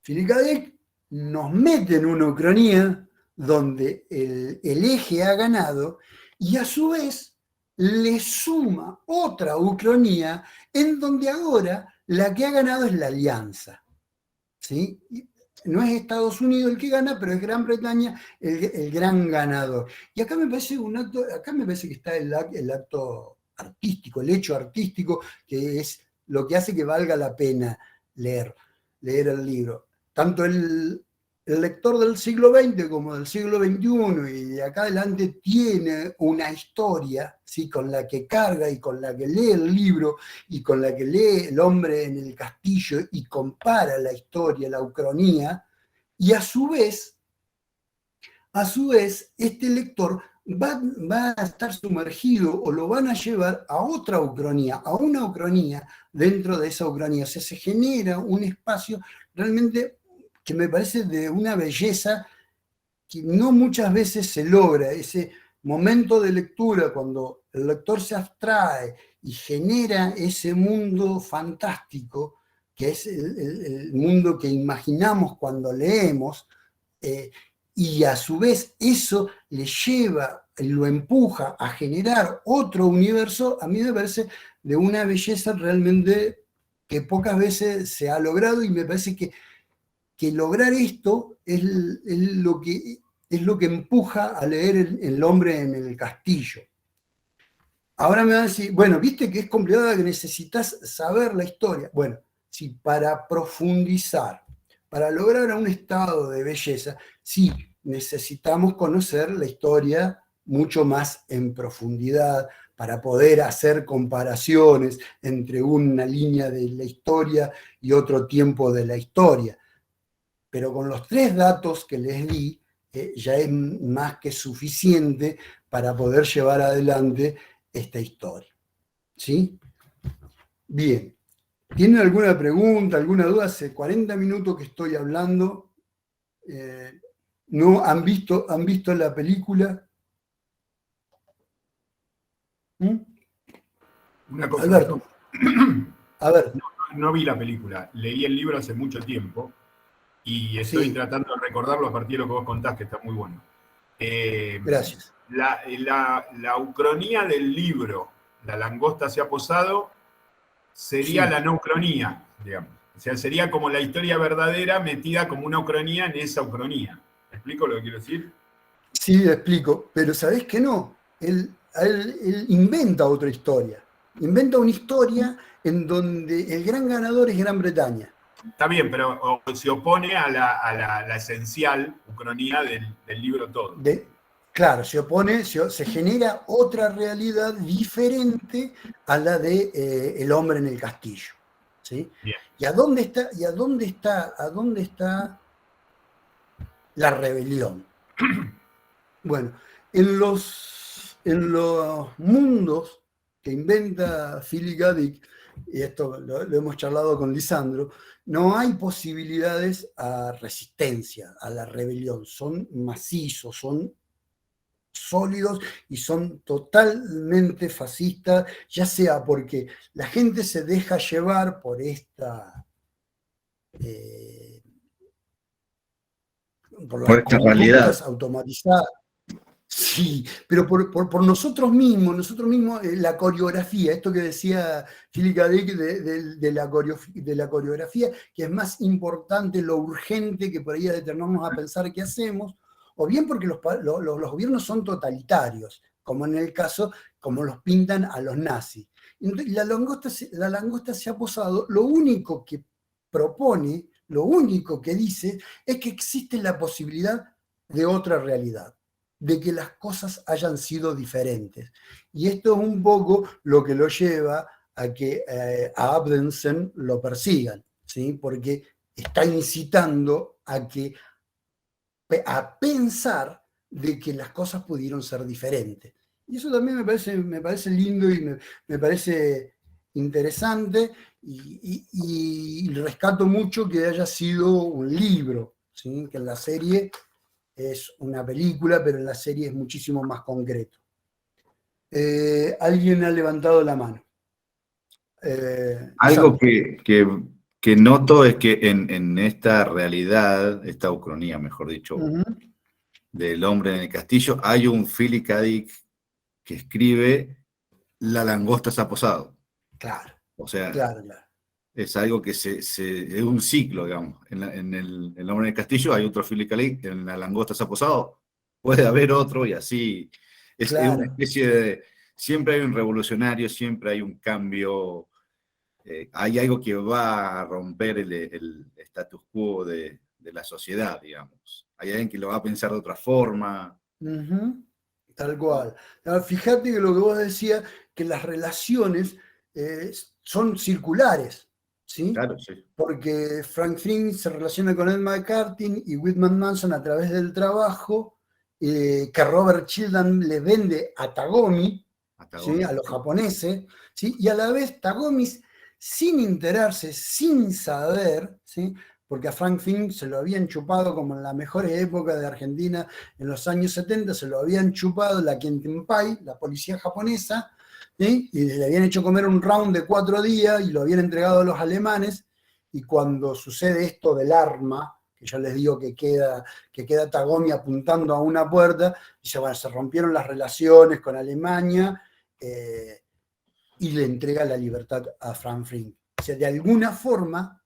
Philip K. Dick nos mete en una ucronía donde el eje ha ganado, y a su vez le suma otra ucronía en donde ahora la que ha ganado es la alianza, ¿sí? No es Estados Unidos el que gana, pero es Gran Bretaña el gran ganador. Y acá me parece que está el acto artístico, el hecho artístico, que es lo que hace que valga la pena leer el libro. Tanto el lector del siglo XX como del siglo XXI y de acá adelante tiene una historia, ¿sí? Con la que carga y con la que lee el libro y con la que lee El hombre en el castillo y compara la historia, la ucronía, y a su vez este lector va a estar sumergido o lo van a llevar a otra ucronía, a una ucronía dentro de esa ucronía. O sea, se genera un espacio realmente que me parece de una belleza que no muchas veces se logra, ese momento de lectura cuando el lector se abstrae y genera ese mundo fantástico, que es el mundo que imaginamos cuando leemos, y a su vez eso le lleva, lo empuja a generar otro universo. A mí me parece de una belleza realmente que pocas veces se ha logrado, y me parece que lograr esto es lo que empuja a leer El hombre en el castillo. Ahora me van a decir, bueno, viste que es complicado, que necesitas saber la historia. Bueno, si para profundizar, para lograr un estado de belleza, sí necesitamos conocer la historia mucho más en profundidad, para poder hacer comparaciones entre una línea de la historia y otro tiempo de la historia. Pero con los 3 datos que les di, ya es más que suficiente para poder llevar adelante esta historia. ¿Sí? Bien. ¿Tienen alguna pregunta, alguna duda? Hace 40 minutos que estoy hablando. ¿No han visto la película? ¿Mm? Una cosa, Alberto, a ver. no vi la película, leí el libro hace mucho tiempo y estoy Sí, tratando de recordarlo a partir de lo que vos contás, que está muy bueno. gracias. La ucronía del libro, La langosta se ha posado, sería Sí. la no ucronía, digamos. O sea, sería como la historia verdadera metida como una ucronía en esa ucronía. ¿Me explico lo que quiero decir? Sí, explico, pero ¿sabés qué no? Él inventa otra historia. Inventa una historia en donde el gran ganador es Gran Bretaña. Está bien, pero se opone a la esencial ucronía del libro todo. Claro, se genera otra realidad diferente a la de El hombre en el castillo. ¿Sí? Bien. ¿Y a dónde está la rebelión? Bueno, en los mundos que inventa Philip K. Dick, y esto lo hemos charlado con Lisandro, no hay posibilidades a resistencia, a la rebelión. Son macizos, son sólidos y son totalmente fascistas, ya sea porque la gente se deja llevar por esta... por las esta conductas realidad. automatizadas. Sí, pero por nosotros mismos, la coreografía, esto que decía Philip K. Dick de la coreografía, que es más importante lo urgente que por ahí detenernos a pensar qué hacemos, o bien porque los gobiernos son totalitarios, como en el caso, como los pintan a los nazis. Entonces, la langosta se ha posado, lo único que propone, lo único que dice, es que existe la posibilidad de otra realidad, de que las cosas hayan sido diferentes. Y esto es un poco lo que lo lleva a que a Abdensen lo persigan, ¿sí? Porque está incitando a pensar de que las cosas pudieron ser diferentes. Y eso también me parece lindo y me parece interesante y rescato mucho que haya sido un libro, ¿sí? Que en la serie es una película, pero en la serie es muchísimo más concreto. Alguien ha levantado la mano. Algo que noto es que en esta realidad, esta ucronía, mejor dicho, del hombre en el castillo, hay un Philip K. Dick que escribe La langosta se ha posado. Claro. O sea, claro. es algo que es un ciclo, digamos. En el hombre en el castillo hay otro Philip K. Dick, en La langosta se ha posado, puede haber otro y así. Es una especie de... Siempre hay un revolucionario, siempre hay un cambio. Hay algo que va a romper el status quo de la sociedad, digamos. Hay alguien que lo va a pensar de otra forma. Tal cual. Fíjate que lo que vos decías, que las relaciones son circulares, ¿sí? Claro, sí. Porque Frank Finn se relaciona con Ed McCarthy y Whitman Manson a través del trabajo que Robert Childan le vende a Tagomi, ¿sí? A los japoneses, ¿sí? Y a la vez Tagomi, sin enterarse, sin saber, ¿sí? Porque a Frank Finn se lo habían chupado como en la mejor época de Argentina, en los años 70, se lo habían chupado la Kentienpai, la policía japonesa, ¿sí? Y le habían hecho comer un round de 4 días y lo habían entregado a los alemanes, y cuando sucede esto del arma, que yo les digo que queda Tagomi apuntando a una puerta, dice, bueno, se rompieron las relaciones con Alemania, y le entrega la libertad a Frank Finn. O sea, de alguna forma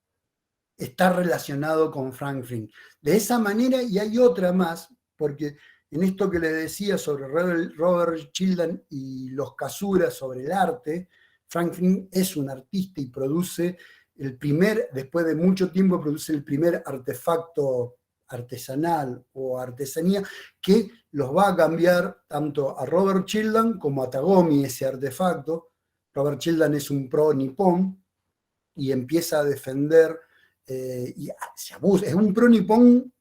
está relacionado con Frank Finn. De esa manera, y hay otra más, porque en esto que le decía sobre Robert Childan y los Kasuras sobre el arte, Frank Finn es un artista y produce después de mucho tiempo, produce el primer artefacto artesanal o artesanía que los va a cambiar tanto a Robert Childan como a Tagomi, ese artefacto. Robert Childan es un pro nipón y empieza a defender, y se abusa, es un pro nipón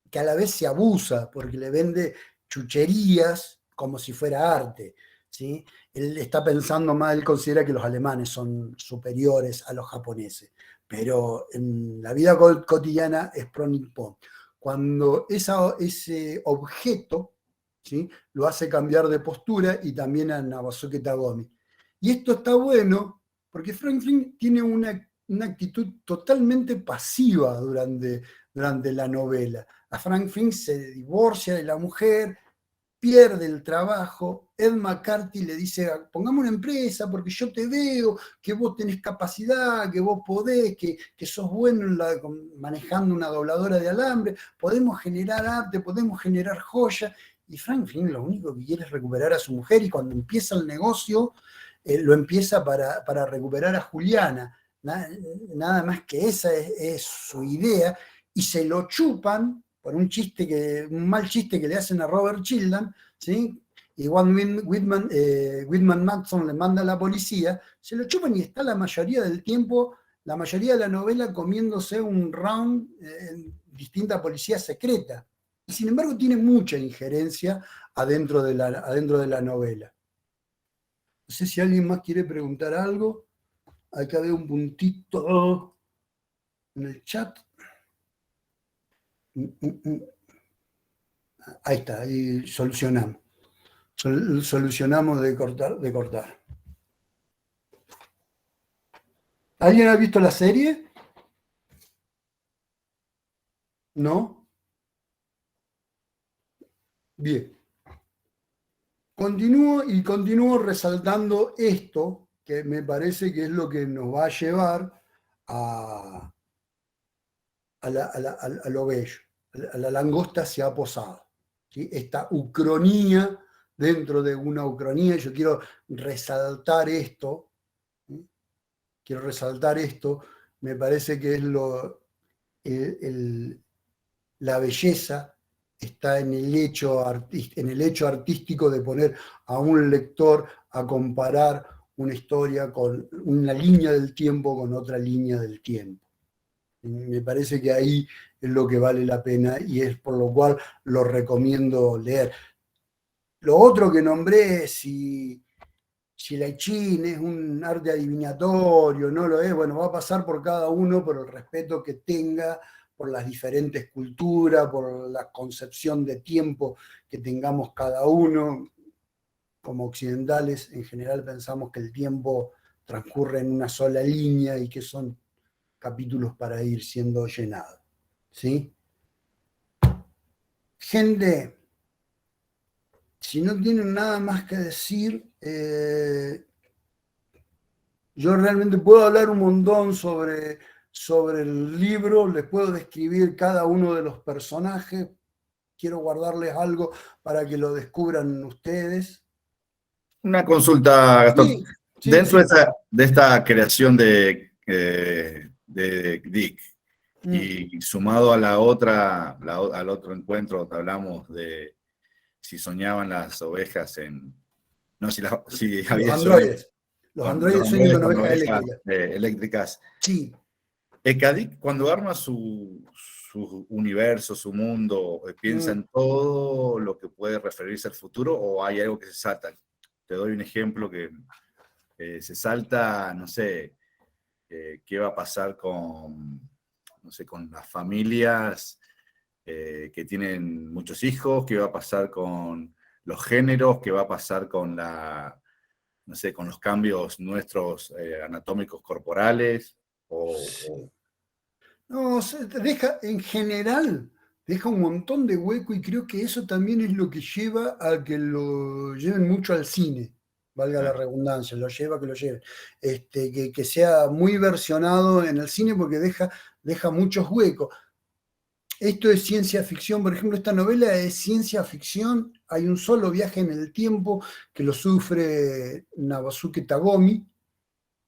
que a la vez se abusa porque le vende chucherías como si fuera arte, ¿sí? Él está pensando más, él considera que los alemanes son superiores a los japoneses, pero en la vida cotidiana es pro nipón. Cuando ese objeto, ¿sí?, lo hace cambiar de postura, y también a Naosuke Tagomi. Y esto está bueno porque Franklin tiene una actitud totalmente pasiva durante la novela. A Franklin se divorcia de la mujer, pierde el trabajo. Ed McCarthy le dice: pongamos una empresa porque yo te veo que vos tenés capacidad, que vos podés, que sos bueno manejando una dobladora de alambre, podemos generar arte, podemos generar joyas. Y Franklin lo único que quiere es recuperar a su mujer, y cuando empieza el negocio, lo empieza para recuperar a Juliana. Nada más que esa es su idea, y se lo chupan por un mal chiste que le hacen a Robert Childan, ¿sí? Y Whitman Matson le manda a la policía, se lo chupan, y está la mayoría del tiempo, la mayoría de la novela, comiéndose un round en distinta policía secreta. Y sin embargo tiene mucha injerencia adentro de la novela. No sé si alguien más quiere preguntar algo. Acá veo un puntito en el chat. Ahí está, ahí solucionamos. Solucionamos de cortar. ¿Alguien ha visto la serie? ¿No? Bien. Continúo resaltando esto, que me parece que es lo que nos va a llevar a lo bello. A la langosta se ha posado, ¿sí? Esta ucronía dentro de una ucronía. Yo quiero resaltar esto, ¿sí? Me parece que es la belleza está en el hecho artístico de poner a un lector a comparar una historia con una línea del tiempo con otra línea del tiempo. Me parece que ahí es lo que vale la pena, y es por lo cual lo recomiendo leer. Lo otro que nombré, si la I Ching es un arte adivinatorio, no lo es, bueno, va a pasar por cada uno por el respeto que tenga por las diferentes culturas, por la concepción de tiempo que tengamos cada uno. Como occidentales, en general pensamos que el tiempo transcurre en una sola línea y que son capítulos para ir siendo llenados, ¿sí? Gente, si no tienen nada más que decir, yo realmente puedo hablar un montón sobre el libro, les puedo describir cada uno de los personajes, quiero guardarles algo para que lo descubran ustedes. Una consulta, Gastón. Sí, Dentro de esta creación de Dick, y sumado a al otro encuentro que hablamos de si soñaban las ovejas no, si había los androides. Los androides sueñan con ovejas eléctricas. Sí. Dick, cuando arma su universo, su mundo, ¿piensa en todo lo que puede referirse al futuro, o hay algo que se salta? Te doy un ejemplo que se salta, no sé, qué va a pasar con las familias que tienen muchos hijos, qué va a pasar con los géneros, qué va a pasar con con los cambios nuestros anatómicos corporales, No, en general, deja un montón de hueco, y creo que eso también es lo que lleva a que lo lleven mucho al cine, valga la redundancia, que lo lleven. Que sea muy versionado en el cine, porque deja muchos huecos. Esto es ciencia ficción, por ejemplo, esta novela es ciencia ficción, hay un solo viaje en el tiempo que lo sufre Naosuke Tagomi,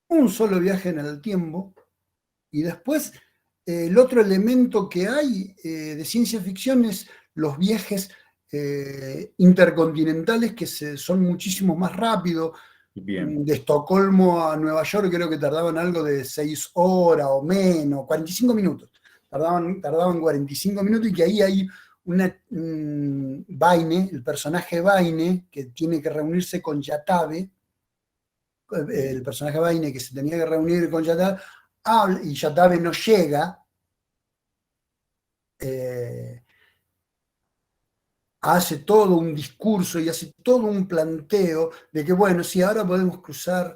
un solo viaje en el tiempo, y después el otro elemento que hay de ciencia ficción es los viajes intercontinentales que son muchísimo más rápidos. Bien. De Estocolmo a Nueva York creo que tardaban algo de 6 horas o menos, 45 minutos. Tardaban 45 minutos, y que ahí hay Vaine, el personaje Vaine, que tiene que reunirse con Yatabe, el personaje Vaine que se tenía que reunir con Yatabe, habla, y Yatabe no llega, hace todo un discurso y hace todo un planteo de que, bueno, sí, ahora podemos cruzar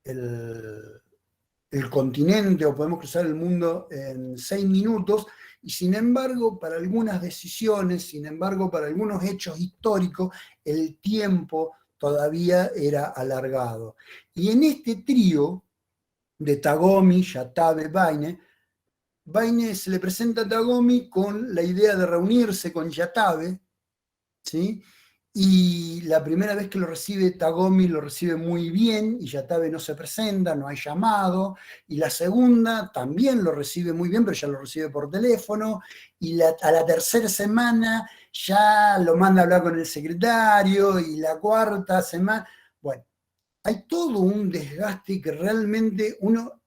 el continente o podemos cruzar el mundo en 6 minutos, y sin embargo, para algunas decisiones, sin embargo, para algunos hechos históricos, el tiempo todavía era alargado. Y en este trío de Tagomi, Yatabe, Vaine se le presenta a Tagomi con la idea de reunirse con Yatabe, ¿sí? Y la primera vez que lo recibe Tagomi lo recibe muy bien, y Yatabe no se presenta, no hay llamado. Y la segunda también lo recibe muy bien, pero ya lo recibe por teléfono. Y a la tercera semana ya lo manda a hablar con el secretario, y la cuarta semana... Bueno, hay todo un desgaste que realmente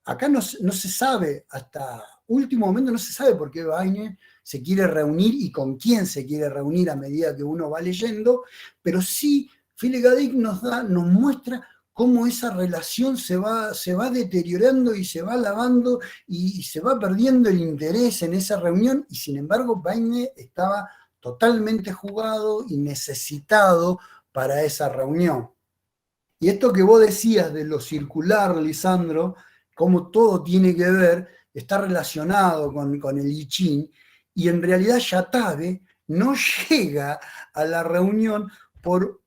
acá no se sabe, hasta último momento no se sabe por qué Vaine se quiere reunir y con quién se quiere reunir a medida que uno va leyendo, pero sí Philip K. Dick nos muestra cómo esa relación se va deteriorando y se va lavando, y se va perdiendo el interés en esa reunión, y sin embargo Vaine estaba totalmente jugado y necesitado para esa reunión. Y esto que vos decías de lo circular, Lisandro, cómo todo tiene que ver, está relacionado con el I Ching, y en realidad Yatabe no llega a la reunión por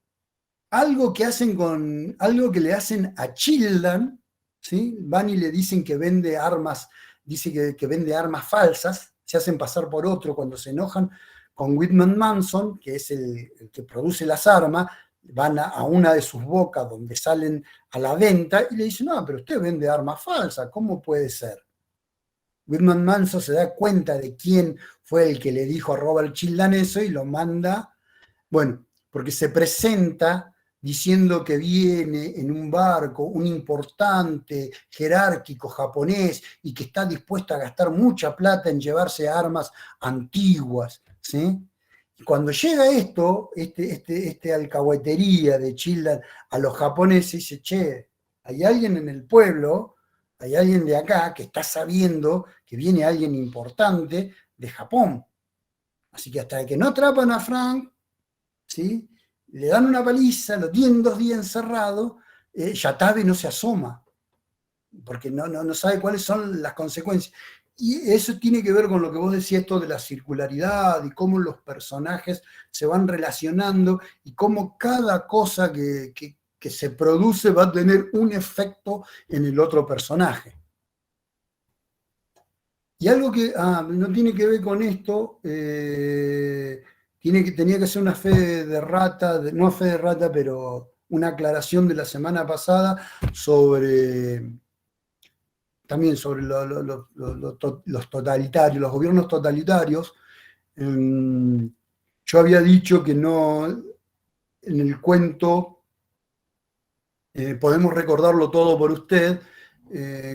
algo que le hacen a Childan, ¿sí? Van y le dicen que vende armas, dice que vende armas falsas, se hacen pasar por otro cuando se enojan con Whitman Manson, que es el que produce las armas. Van a una de sus bocas donde salen a la venta y le dicen, no, pero usted vende armas falsas, ¿cómo puede ser? Whitman Manson se da cuenta de quién fue el que le dijo a Robert Childan eso y lo manda, bueno, porque se presenta diciendo que viene en un barco un importante jerárquico japonés y que está dispuesto a gastar mucha plata en llevarse armas antiguas, ¿sí? Y cuando llega este alcahuetería de Childan a los japoneses, dice, che, hay alguien en el pueblo, hay alguien de acá que está sabiendo que viene alguien importante de Japón. Así que hasta que no atrapan a Frank, ¿sí? Le dan una paliza, lo tienen 2 días encerrado, Yatabe no se asoma, porque no sabe cuáles son las consecuencias. Y eso tiene que ver con lo que vos decías, esto de la circularidad y cómo los personajes se van relacionando y cómo cada cosa que se produce va a tener un efecto en el otro personaje. Y algo que no tiene que ver con esto, tenía que ser una fe de rata, no fe de rata, pero una aclaración de la semana pasada también sobre los totalitarios, los gobiernos totalitarios. Yo había dicho que no, en el cuento Podemos recordarlo todo por usted,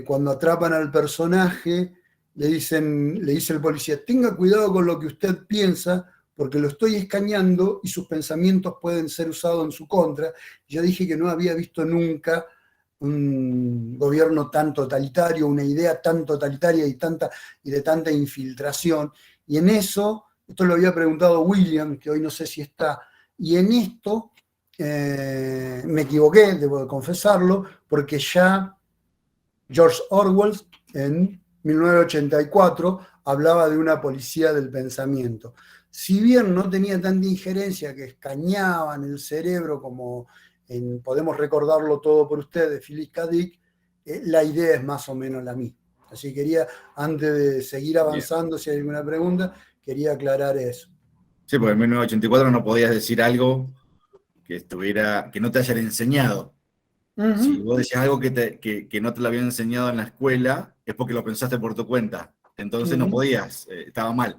cuando atrapan al personaje, le dice el policía, tenga cuidado con lo que usted piensa, porque lo estoy escañando y sus pensamientos pueden ser usados en su contra. Yo dije que no había visto nunca un gobierno tan totalitario, una idea tan totalitaria y de tanta infiltración. Y en eso, esto lo había preguntado William, que hoy no sé si está, y en esto me equivoqué, debo de confesarlo, porque ya George Orwell en 1984 hablaba de una policía del pensamiento. Si bien no tenía tanta injerencia, que escañaban el cerebro como Podemos recordarlo todo por ustedes, Philip K. Dick, la idea es más o menos la misma. Así quería, antes de seguir avanzando, bien, si hay alguna pregunta, quería aclarar eso. Sí, porque en 1984 no podías decir algo que no te hayan enseñado. Uh-huh. Si vos decías algo que no te lo habían enseñado en la escuela, es porque lo pensaste por tu cuenta. entonces no podías, estaba mal.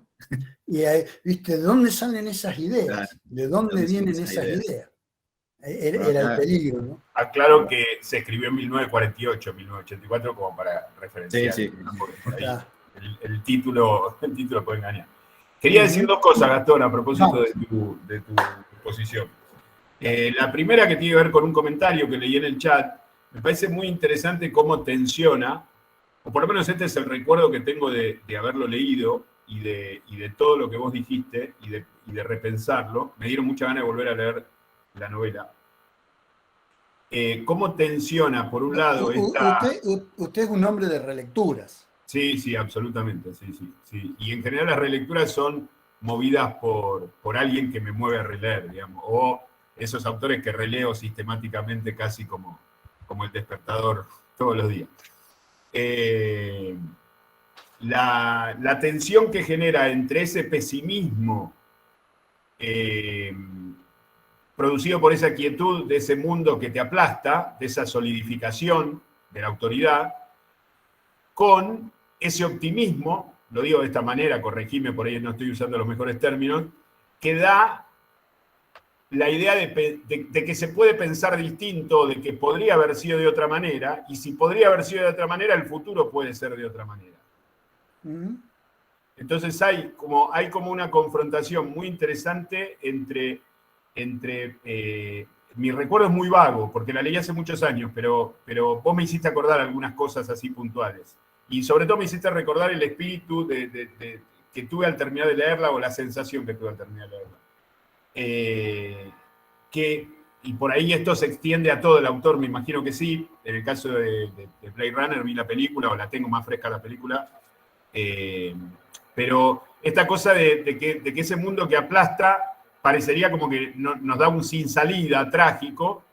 Y ahí, ¿viste? ¿De dónde salen esas ideas? Claro. ¿De dónde vienen esas esas ideas? ideas? Era el peligro, ¿no? Aclaro que se escribió en 1948, 1984, como para referenciar. Sí. Por ahí Ah. el título puede engañar. Quería decir dos cosas, Gastón, a propósito de tu posición. La primera, que tiene que ver con un comentario que leí en el chat. Me parece muy interesante cómo tensiona, o por lo menos este es el recuerdo que tengo de haberlo leído y de todo lo que vos dijiste y de repensarlo. Me dieron mucha ganas de volver a leer la novela. Cómo tensiona, por un lado, Usted es un hombre de relecturas. Sí, absolutamente, sí. Y en general las relecturas son movidas por alguien que me mueve a releer, digamos, o esos autores que releo sistemáticamente casi como El Despertador todos los días. La tensión que genera entre ese pesimismo producido por esa quietud de ese mundo que te aplasta, de esa solidificación de la autoridad, con ese optimismo, lo digo de esta manera, corregime, por ahí no estoy usando los mejores términos, que da la idea de que se puede pensar distinto, de que podría haber sido de otra manera, y si podría haber sido de otra manera, el futuro puede ser de otra manera. Entonces hay como una confrontación muy interesante entre mi recuerdo es muy vago, porque la leí hace muchos años, pero vos me hiciste acordar algunas cosas así puntuales. Y sobre todo me hiciste recordar el espíritu que tuve al terminar de leerla, o la sensación que tuve al terminar de leerla. Y por ahí esto se extiende a todo el autor, me imagino que sí. En el caso de Blade Runner vi la película, o la tengo más fresca la película. Pero esta cosa de que ese mundo que aplasta parecería como que nos da un sin salida trágico,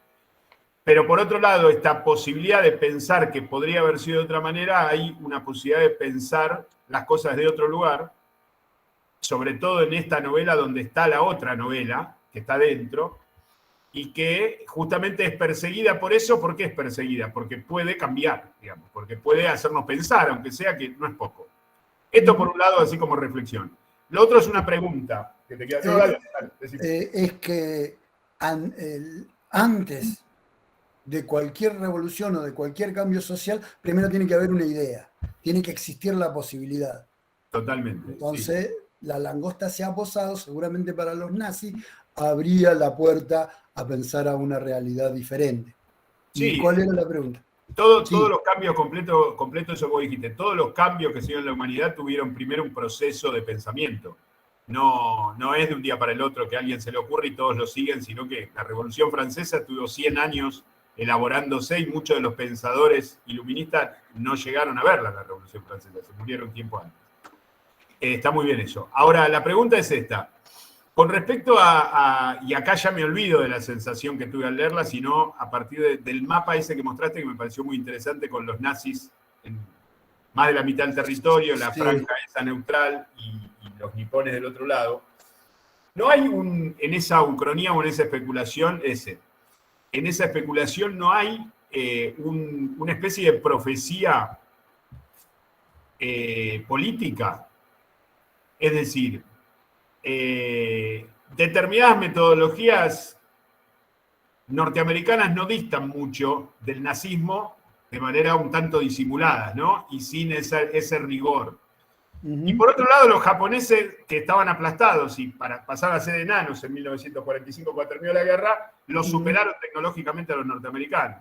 pero por otro lado, esta posibilidad de pensar que podría haber sido de otra manera, hay una posibilidad de pensar las cosas de otro lugar, sobre todo en esta novela donde está la otra novela, que está dentro, y que justamente es perseguida por eso. ¿Por qué es perseguida? Porque puede cambiar, digamos, porque puede hacernos pensar, aunque sea que no es poco. Esto por un lado, así como reflexión. Lo otro es una pregunta que te queda. No, dale, es que antes de cualquier revolución o de cualquier cambio social, primero tiene que haber una idea, tiene que existir la posibilidad. Totalmente. Entonces, la langosta se ha posado, seguramente para los nazis, abría la puerta a pensar a una realidad diferente. ¿Y cuál era la pregunta? Todos los cambios completos, eso vos dijiste, todos los cambios que se dieron en la humanidad tuvieron primero un proceso de pensamiento. No es de un día para el otro que a alguien se le ocurre y todos lo siguen, sino que la Revolución Francesa tuvo 100 años elaborándose, y muchos de los pensadores iluministas no llegaron a verla, la Revolución Francesa, se murieron tiempo antes. Está muy bien eso. Ahora, la pregunta es esta. Con respecto y acá ya me olvido de la sensación que tuve al leerla, sino a partir del mapa ese que mostraste, que me pareció muy interesante, con los nazis en más de la mitad del territorio, la franja esa neutral y los nipones del otro lado. No hay en esa ucronía o en esa especulación no hay una especie de profecía política. Es decir, determinadas metodologías norteamericanas no distan mucho del nazismo de manera un tanto disimulada, ¿no? Y sin ese rigor. Y por otro lado, los japoneses, que estaban aplastados y pasaron a ser enanos en 1945 cuando terminó la guerra, los superaron tecnológicamente a los norteamericanos.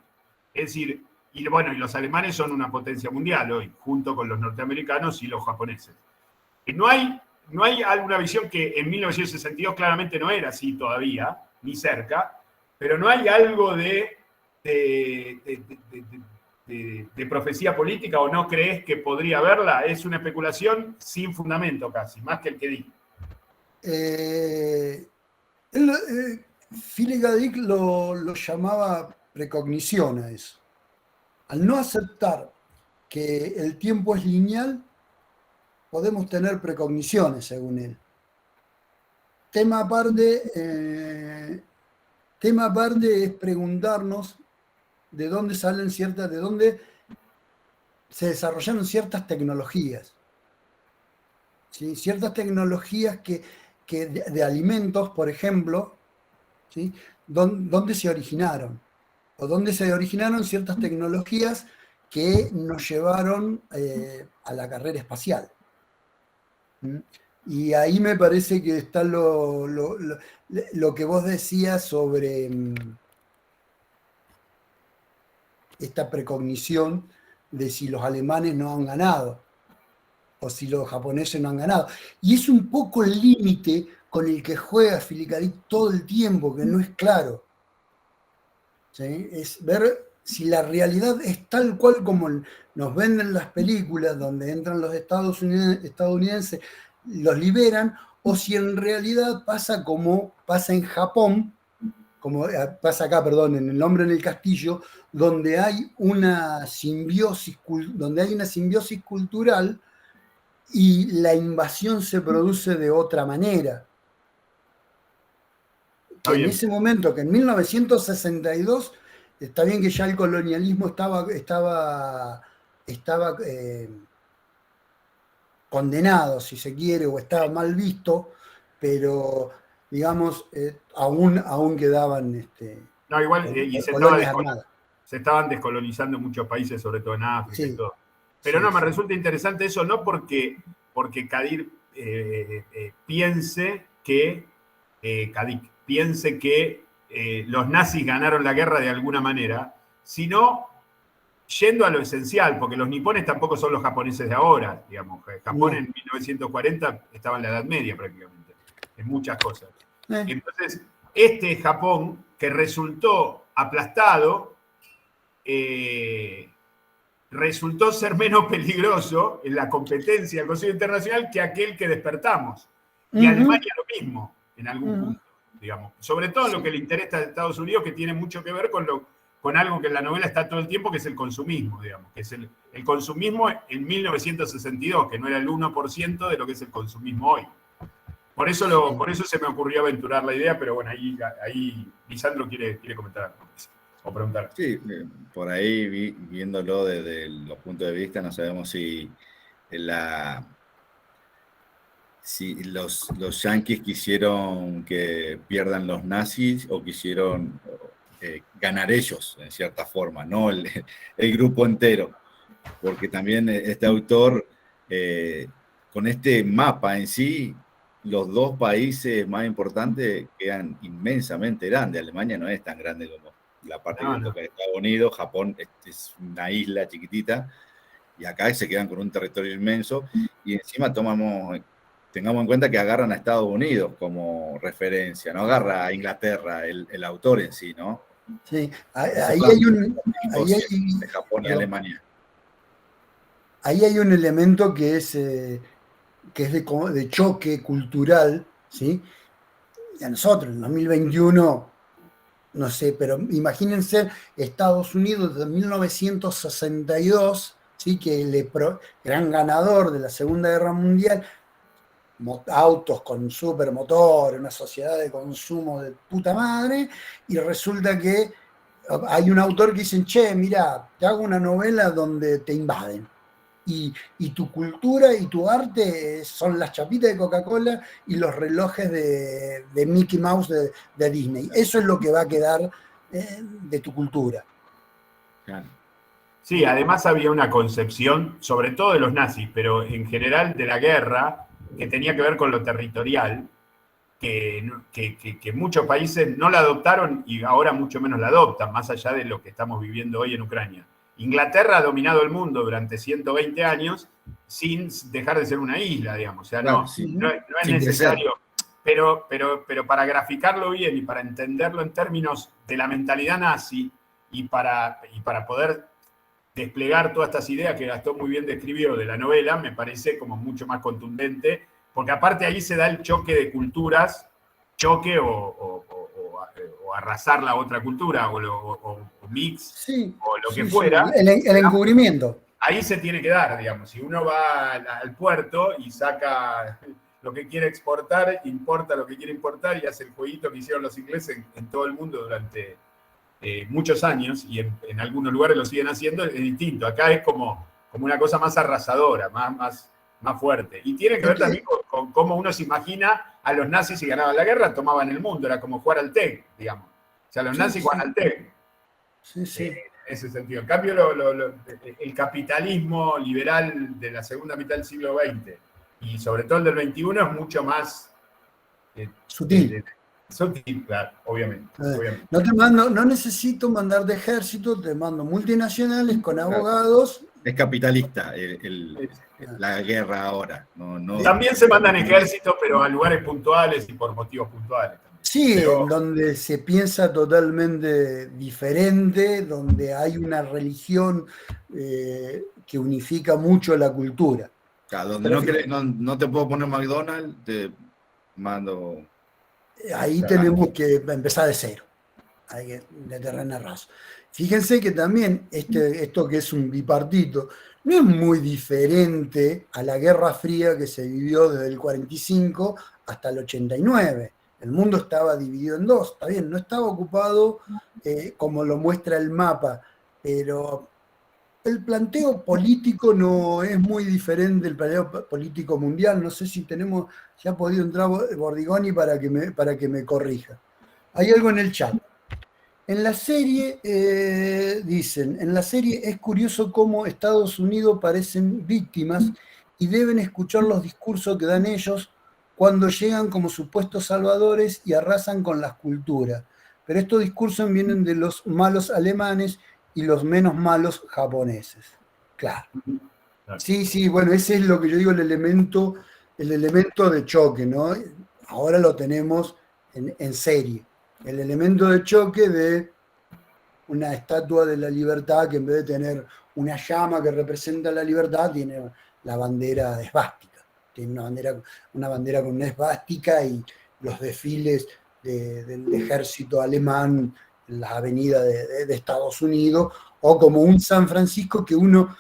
Es decir, y los alemanes son una potencia mundial hoy, junto con los norteamericanos y los japoneses. No hay alguna visión que en 1962 claramente no era así todavía, ni cerca, pero no hay algo de profecía política, o no crees que podría haberla. Es una especulación sin fundamento casi, más que el que di. Philip K. Dick lo llamaba precognición a eso. Al no aceptar que el tiempo es lineal, podemos tener precogniciones, según él. Tema aparte es preguntarnos de dónde se desarrollaron ciertas tecnologías. ¿sí? Ciertas tecnologías que de alimentos, por ejemplo, ¿sí? ¿Dónde se originaron? O dónde se originaron ciertas tecnologías que nos llevaron a la carrera espacial. ¿Mm? Y ahí me parece que está lo que vos decías sobre esta precognición de si los alemanes no han ganado o si los japoneses no han ganado. Y es un poco el límite con el que juega Philip K. Dick todo el tiempo, que no es claro. ¿Sí? Es ver si la realidad es tal cual como nos venden las películas, donde entran los estadounidenses, los liberan, o si en realidad pasa como pasa en Japón, como pasa acá, perdón, en El hombre en el castillo, donde hay una simbiosis cultural y la invasión se produce de otra manera. Que en ese momento, que en 1962, está bien que ya el colonialismo estaba condenado, si se quiere, o estaba mal visto, pero, digamos, aún quedaban No, igual, y colonias armadas. se estaban descolonizando muchos países, sobre todo en África y Sí, todo. Pero sí, no, me sí. resulta interesante eso, no porque Kadir piense que los nazis ganaron la guerra de alguna manera, sino yendo a lo esencial, porque los nipones tampoco son los japoneses de ahora, digamos. Japón No. en 1940 estaba en la Edad Media prácticamente, en muchas cosas. Entonces, este Japón, que resultó aplastado, resultó ser menos peligroso en la competencia del Consejo Internacional que aquel que despertamos. Y Alemania lo mismo, en algún punto, digamos. Sobre todo lo que le interesa a Estados Unidos, que tiene mucho que ver con algo que en la novela está todo el tiempo, que es el consumismo, digamos. Que es el consumismo en 1962, que no era el 1% de lo que es el consumismo hoy. Por eso se me ocurrió aventurar la idea, pero bueno, ahí Lisandro quiere comentar algo o preguntar. Sí, por ahí viéndolo desde los puntos de vista, no sabemos si los yanquis quisieron que pierdan los nazis o quisieron ganar ellos, en cierta forma, no el grupo entero. Porque también este autor, con este mapa en sí, los dos países más importantes quedan inmensamente grandes. Alemania no es tan grande como la parte que toca de Estados Unidos. Japón es una isla chiquitita y acá se quedan con un territorio inmenso y encima tengamos en cuenta que agarran a Estados Unidos como referencia, no agarra a Inglaterra el autor en sí, ¿no? Sí, ahí hay un... de Japón y Alemania. Ahí hay un elemento que es de choque cultural, ¿sí? Y a nosotros, en 2021, no sé, pero imagínense Estados Unidos de 1962, ¿sí? Que el gran ganador de la Segunda Guerra Mundial, autos con supermotor, una sociedad de consumo de puta madre, y resulta que hay un autor que dice, che, mira, te hago una novela donde te invaden. Y tu cultura y tu arte son las chapitas de Coca-Cola y los relojes de Mickey Mouse de Disney. Eso es lo que va a quedar de tu cultura. Claro. Sí, además había una concepción, sobre todo de los nazis, pero en general de la guerra, que tenía que ver con lo territorial, que muchos países no la adoptaron y ahora mucho menos la adoptan, más allá de lo que estamos viviendo hoy en Ucrania. Inglaterra ha dominado el mundo durante 120 años sin dejar de ser una isla, digamos. O sea, no es necesario. Pero para graficarlo bien y para entenderlo en términos de la mentalidad nazi y para poder desplegar todas estas ideas que Gastón muy bien describió de la novela, me parece como mucho más contundente, porque aparte ahí se da el choque de culturas, o arrasar la otra cultura, o mix, sí, o lo que fuera. Sí. El encubrimiento. Ahí se tiene que dar, digamos. Si uno va al puerto y saca lo que quiere exportar, importa lo que quiere importar y hace el jueguito que hicieron los ingleses en todo el mundo durante muchos años, y en algunos lugares lo siguen haciendo, es distinto. Acá es como una cosa más arrasadora, más más fuerte. Y tiene que ver también con cómo uno se imagina a los nazis si ganaban la guerra, tomaban el mundo, era como jugar al TEG, digamos. O sea, los nazis juegan al TEG. Sí. En ese sentido. En cambio, el capitalismo liberal de la segunda mitad del siglo XX y sobre todo el del XXI es mucho más sutil. Sutil, claro, obviamente. No necesito mandar de ejército, te mando multinacionales con abogados. Es capitalista la guerra ahora. También se mandan ejércitos, pero a lugares puntuales y por motivos puntuales. Sí, en donde se piensa totalmente diferente, donde hay una religión que unifica mucho la cultura. Claro, donde no te puedo poner McDonald's, te mando... Ahí tenemos que empezar de cero, de terreno raso. Fíjense que también esto que es un bipartito no es muy diferente a la Guerra Fría que se vivió desde el 45 hasta el 89. El mundo estaba dividido en dos, está bien, no estaba ocupado como lo muestra el mapa, pero el planteo político no es muy diferente del planteo político mundial. No sé si ha podido entrar Bordigoni para que me corrija. Hay algo en el chat. En la serie, dicen, en la serie es curioso cómo Estados Unidos parecen víctimas y deben escuchar los discursos que dan ellos cuando llegan como supuestos salvadores y arrasan con las culturas. Pero estos discursos vienen de los malos alemanes y los menos malos japoneses. Claro. Sí, bueno, ese es lo que yo digo, el elemento de choque, ¿no? Ahora lo tenemos en serie. El elemento de choque de una estatua de la libertad que en vez de tener una llama que representa la libertad, tiene la bandera esvástica. Tiene una bandera con una esvástica y los desfiles del ejército alemán en las avenidas de Estados Unidos, o como un San Francisco que uno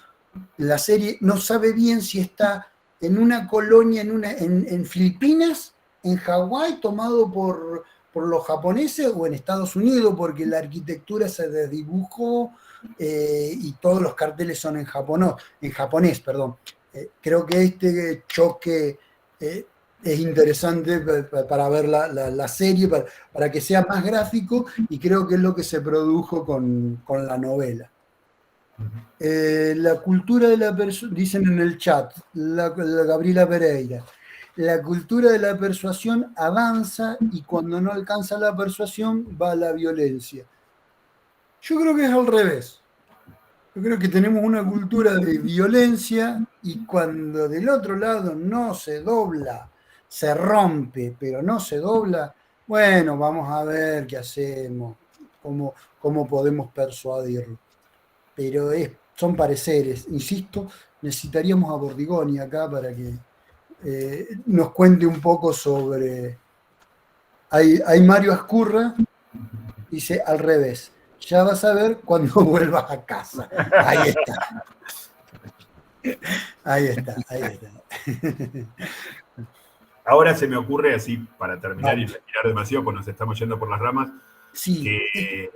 en la serie no sabe bien si está en una colonia en Filipinas, en Hawái, tomado por los japoneses, o en Estados Unidos, porque la arquitectura se desdibujó y todos los carteles son en japonés. Creo que este choque es interesante para ver la serie, para que sea más gráfico, y creo que es lo que se produjo con la novela. La cultura de la persona, dicen en el chat, la Gabriela Pereira, la cultura de la persuasión avanza y cuando no alcanza la persuasión va a la violencia. Yo creo que es al revés. Yo creo que tenemos una cultura de violencia y cuando del otro lado no se dobla, se rompe, pero no se dobla, bueno, vamos a ver qué hacemos, cómo podemos persuadirlo. Pero son pareceres, insisto, necesitaríamos a Bordigoni acá para que nos cuente un poco sobre... Hay Mario Ascurra, dice al revés. Ya vas a ver cuando vuelvas a casa. Ahí está. Ahora se me ocurre, así para terminar y retirar demasiado, pues nos estamos yendo por las ramas, sí. que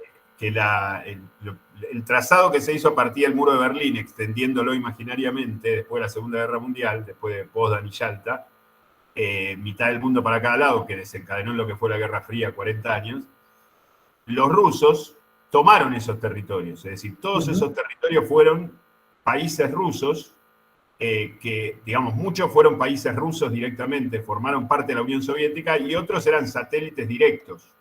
el trazado que se hizo a partir del muro de Berlín, extendiéndolo imaginariamente después de la Segunda Guerra Mundial, después de Potsdam y Yalta, mitad del mundo para cada lado, que desencadenó en lo que fue la Guerra Fría 40 años, los rusos tomaron esos territorios, es decir, todos esos territorios fueron países rusos, que, digamos, muchos fueron países rusos directamente, formaron parte de la Unión Soviética, y otros eran satélites directos.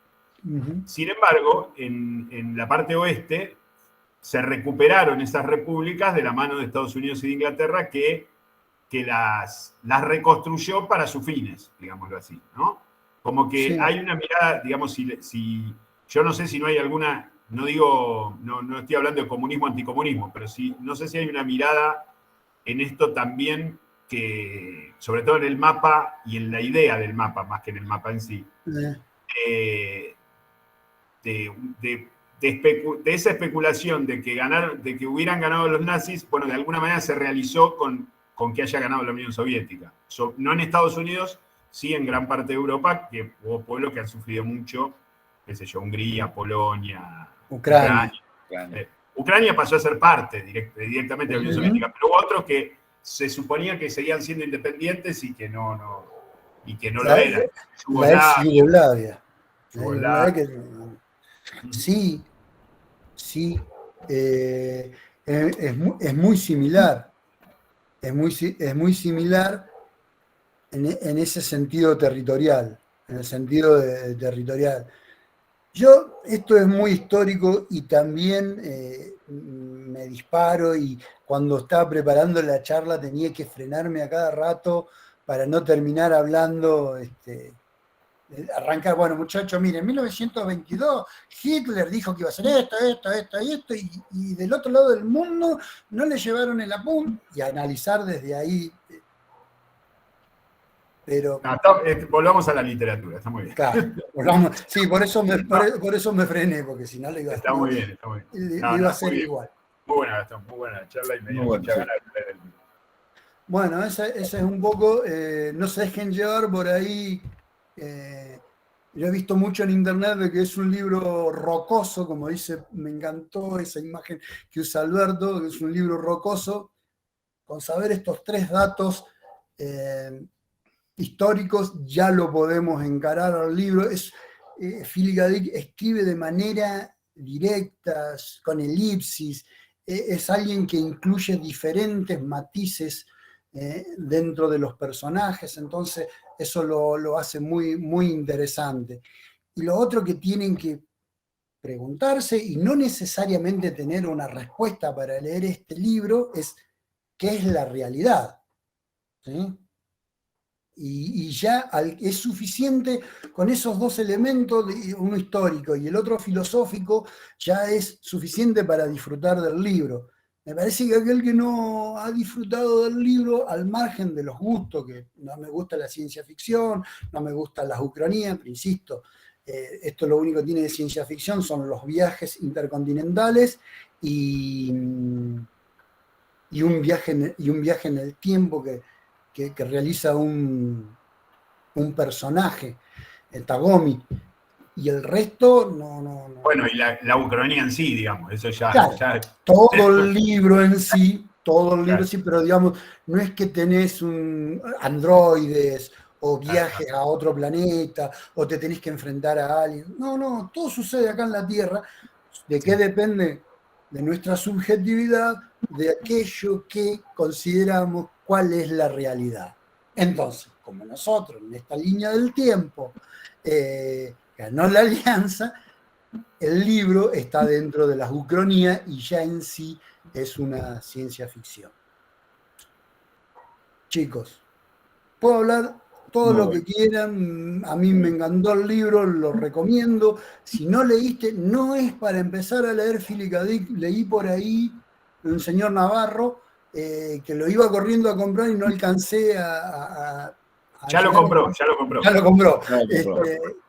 Sin embargo, en la parte oeste se recuperaron esas repúblicas de la mano de Estados Unidos y de Inglaterra, que las reconstruyó para sus fines, digámoslo así, ¿no? Como que hay una mirada, digamos, si yo no sé si no hay alguna... No estoy hablando de comunismo, anticomunismo, pero sí, no sé si hay una mirada en esto también, que, sobre todo en el mapa y en la idea del mapa, más que en el mapa en sí, de esa especulación de que hubieran ganado los nazis, bueno, de alguna manera se realizó con que haya ganado la Unión Soviética. No en Estados Unidos, sí en gran parte de Europa, que hubo pueblos que han sufrido mucho, qué sé yo, Hungría, Polonia, Ucrania. Ucrania pasó a ser parte directamente de la Unión Soviética, pero hubo otros que se suponía que seguían siendo independientes y que no lo La, eran. la ex Yugoslavia. Ujú. Sí, sí. Es muy similar. Es muy similar en ese sentido territorial, en el sentido territorial. Esto es muy histórico y también me disparo, y cuando estaba preparando la charla tenía que frenarme a cada rato para no terminar hablando, arrancar, bueno muchachos, miren, en 1922 Hitler dijo que iba a hacer esto y esto, y del otro lado del mundo no le llevaron el apunte, y analizar desde ahí. Pero volvamos a la literatura, está muy bien. claro, sí, por eso me frené, porque si no le iba, está muy bien, está muy bien. le iba a hacer igual. Muy buena, Gastón, muy buena la charla y me dio mucha ganas de leer el libro. Bueno, ese es un poco, no se dejen llevar por ahí. Yo he visto mucho en internet de que es un libro rocoso, como dice, me encantó esa imagen que usa Alberto, que es un libro rocoso. Con saber estos 3 datos históricos ya lo podemos encarar al libro. Philip K. Dick escribe de manera directa, con elipsis, es alguien que incluye diferentes matices dentro de los personajes, entonces eso lo hace muy, muy interesante. Y lo otro que tienen que preguntarse, y no necesariamente tener una respuesta para leer este libro, es ¿qué es la realidad? ¿Sí? Y ya es suficiente con esos 2 elementos, uno histórico y el otro filosófico, ya es suficiente para disfrutar del libro. Me parece que aquel que no ha disfrutado del libro, al margen de los gustos, que no me gusta la ciencia ficción, no me gustan las ucronías, pero insisto, esto lo único que tiene de ciencia ficción son los viajes intercontinentales y un viaje en el tiempo que realiza un personaje, el Tagomi, y el resto no. Bueno, y la ucronía en sí, digamos, eso ya... Claro, ya... todo el libro en sí, Claro. sí, pero digamos, no es que tenés androides o viajes Claro. a otro planeta o te tenés que enfrentar a alguien. No, todo sucede acá en la Tierra. ¿De qué depende? De nuestra subjetividad, de aquello que consideramos cuál es la realidad. Entonces, como nosotros en esta línea del tiempo ganó la alianza, el libro está dentro de las ucronías y ya en sí es una ciencia ficción. Chicos, puedo hablar todo lo que quieran, a mí me encantó el libro, lo recomiendo. Si no leíste, no es para empezar a leer Philip K. Dick, leí por ahí un señor Navarro que lo iba corriendo a comprar y no alcancé a ya lo compró.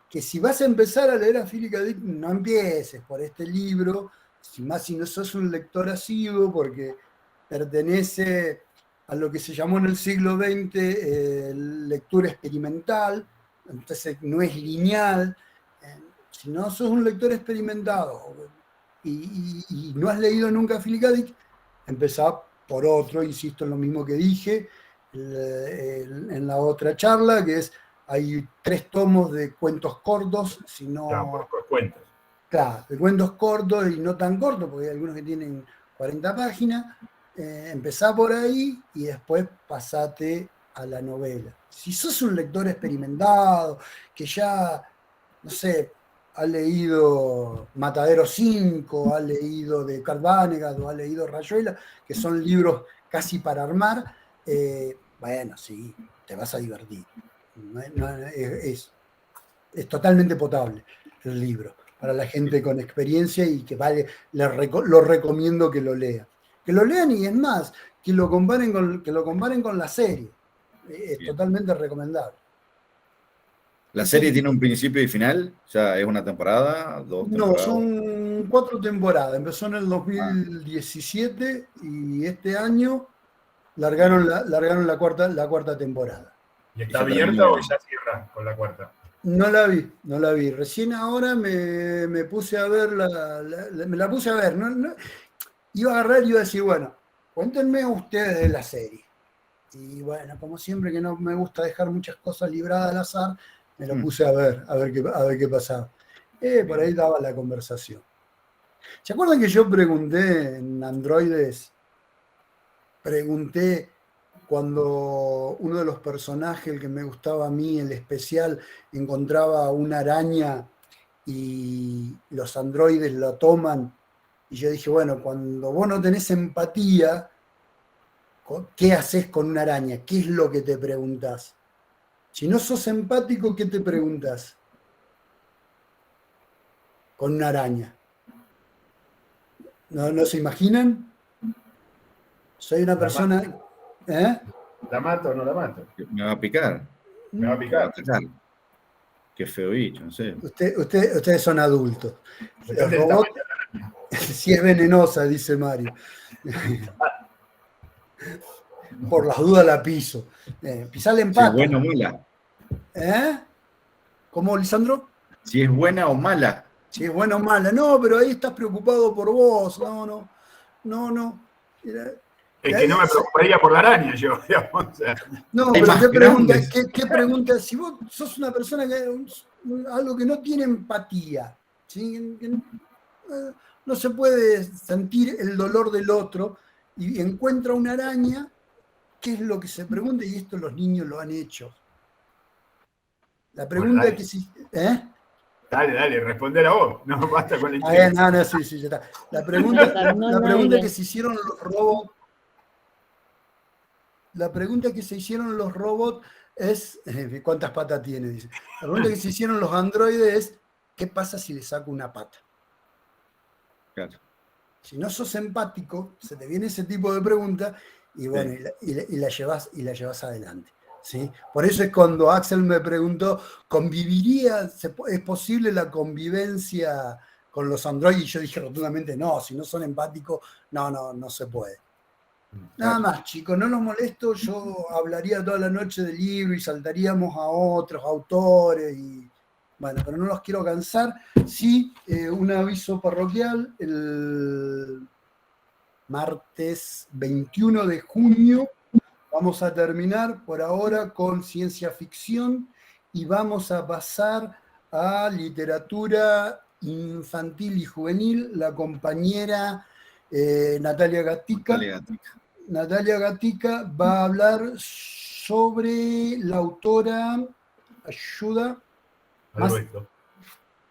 Que si vas a empezar a leer a Philip K. Dick, no empieces por este libro, si no sos un lector asiduo, porque pertenece a lo que se llamó en el siglo XX lectura experimental, entonces no es lineal. Si no sos un lector experimentado y no has leído nunca a Philip K. Dick, empezá por otro, insisto en lo mismo que dije en la otra charla, que hay 3 tomos de cuentos cortos, cuentos. Claro, de cuentos cortos y no tan cortos, porque hay algunos que tienen 40 páginas. Empezá por ahí y después pasate a la novela. Si sos un lector experimentado, que ya, no sé, ha leído Matadero 5, ha leído de Carl Vonnegut o ha leído Rayuela, que son libros casi para armar, bueno, sí, te vas a divertir. Es totalmente potable el libro para la gente con experiencia y que lo recomiendo que lo lean. Que lo lean y es más, que lo comparen con la serie. Es totalmente recomendable. ¿La serie tiene un principio y final? O sea, ¿es una temporada? ¿2 temporadas? No, son 4 temporadas. Empezó en el 2017 y este año largaron la cuarta temporada. ¿Y está abierta o ya cierra con la 4? No la vi. Recién ahora me puse a ver me la puse a ver. No, iba a agarrar y iba a decir, bueno, cuéntenme ustedes de la serie. Y bueno, como siempre que no me gusta dejar muchas cosas libradas al azar, me lo puse a ver qué pasaba. Por ahí daba la conversación. ¿Se acuerdan que yo pregunté en Androides? Pregunté cuando uno de los personajes, el que me gustaba a mí, el especial, encontraba una araña y los androides la toman. Y yo dije, bueno, cuando vos no tenés empatía, ¿qué haces con una araña? ¿Qué es lo que te preguntás? Si no sos empático, ¿qué te preguntás con una araña? ¿No se imaginan? Soy una persona... ¿Eh? ¿La mato o no la mato? Me va a picar. Me va a picar. Qué feo bicho, no sé. Ustedes son adultos. Depende El del robot, tamaño de la araña. si es venenosa, dice Mario. Por las dudas la piso. Pisale en Si es pata. buena o mala. ¿Eh? ¿Cómo, Lisandro? Si es buena o mala. Si es buena o mala. No, pero ahí estás preocupado por vos. No. Es que no me preocuparía por la araña yo, digamos. O sea. No, Hay pero más ¿qué pregunta? Si vos sos una persona algo que no tiene empatía, ¿sí? No se puede sentir el dolor del otro y encuentra una araña, ¿qué es lo que se pregunta? Y esto los niños lo han hecho. La pregunta Bueno, que si... ¿Eh? Dale, responder a vos. No, basta con la inteligencia. No, sí, ya está. La pregunta que se hicieron los robots. La pregunta que se hicieron los robots es, ¿cuántas patas tiene? Dice. La pregunta que se hicieron los androides es, ¿qué pasa si le saco una pata? Claro. Si no sos empático, se te viene ese tipo de pregunta y bueno, sí. y la llevas adelante. ¿Sí? Por eso es cuando Axel me preguntó, ¿es posible la convivencia con los androides? Y yo dije rotundamente, no, si no son empáticos, no se puede. Nada más, chicos, no los molesto, yo hablaría toda la noche del libro y saltaríamos a otros autores, y bueno, pero no los quiero cansar. Sí, un aviso parroquial, el martes 21 de junio vamos a terminar por ahora con ciencia ficción y vamos a pasar a literatura infantil y juvenil. La compañera Natalia Gatica va a hablar sobre la autora, ayuda,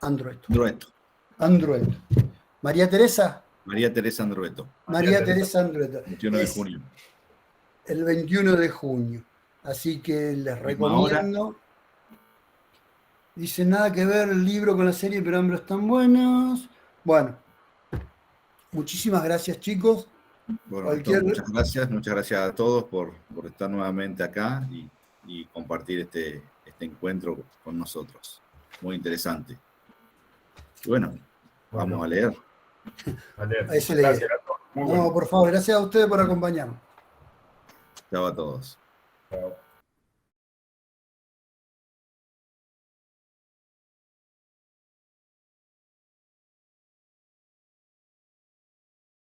Andrueto. María Teresa Andrueto. María Teresa Andrueto. 21 de junio. El 21 de junio. Así que les recomiendo. Dice, nada que ver el libro con la serie, pero ambos están buenos. Bueno, muchísimas gracias, chicos. Bueno, muchas gracias a todos por estar nuevamente acá y compartir este encuentro con nosotros. Muy interesante. Y bueno, vamos a leer. Gracias. No, por favor, gracias a ustedes por acompañarnos. Chao a todos. Chao.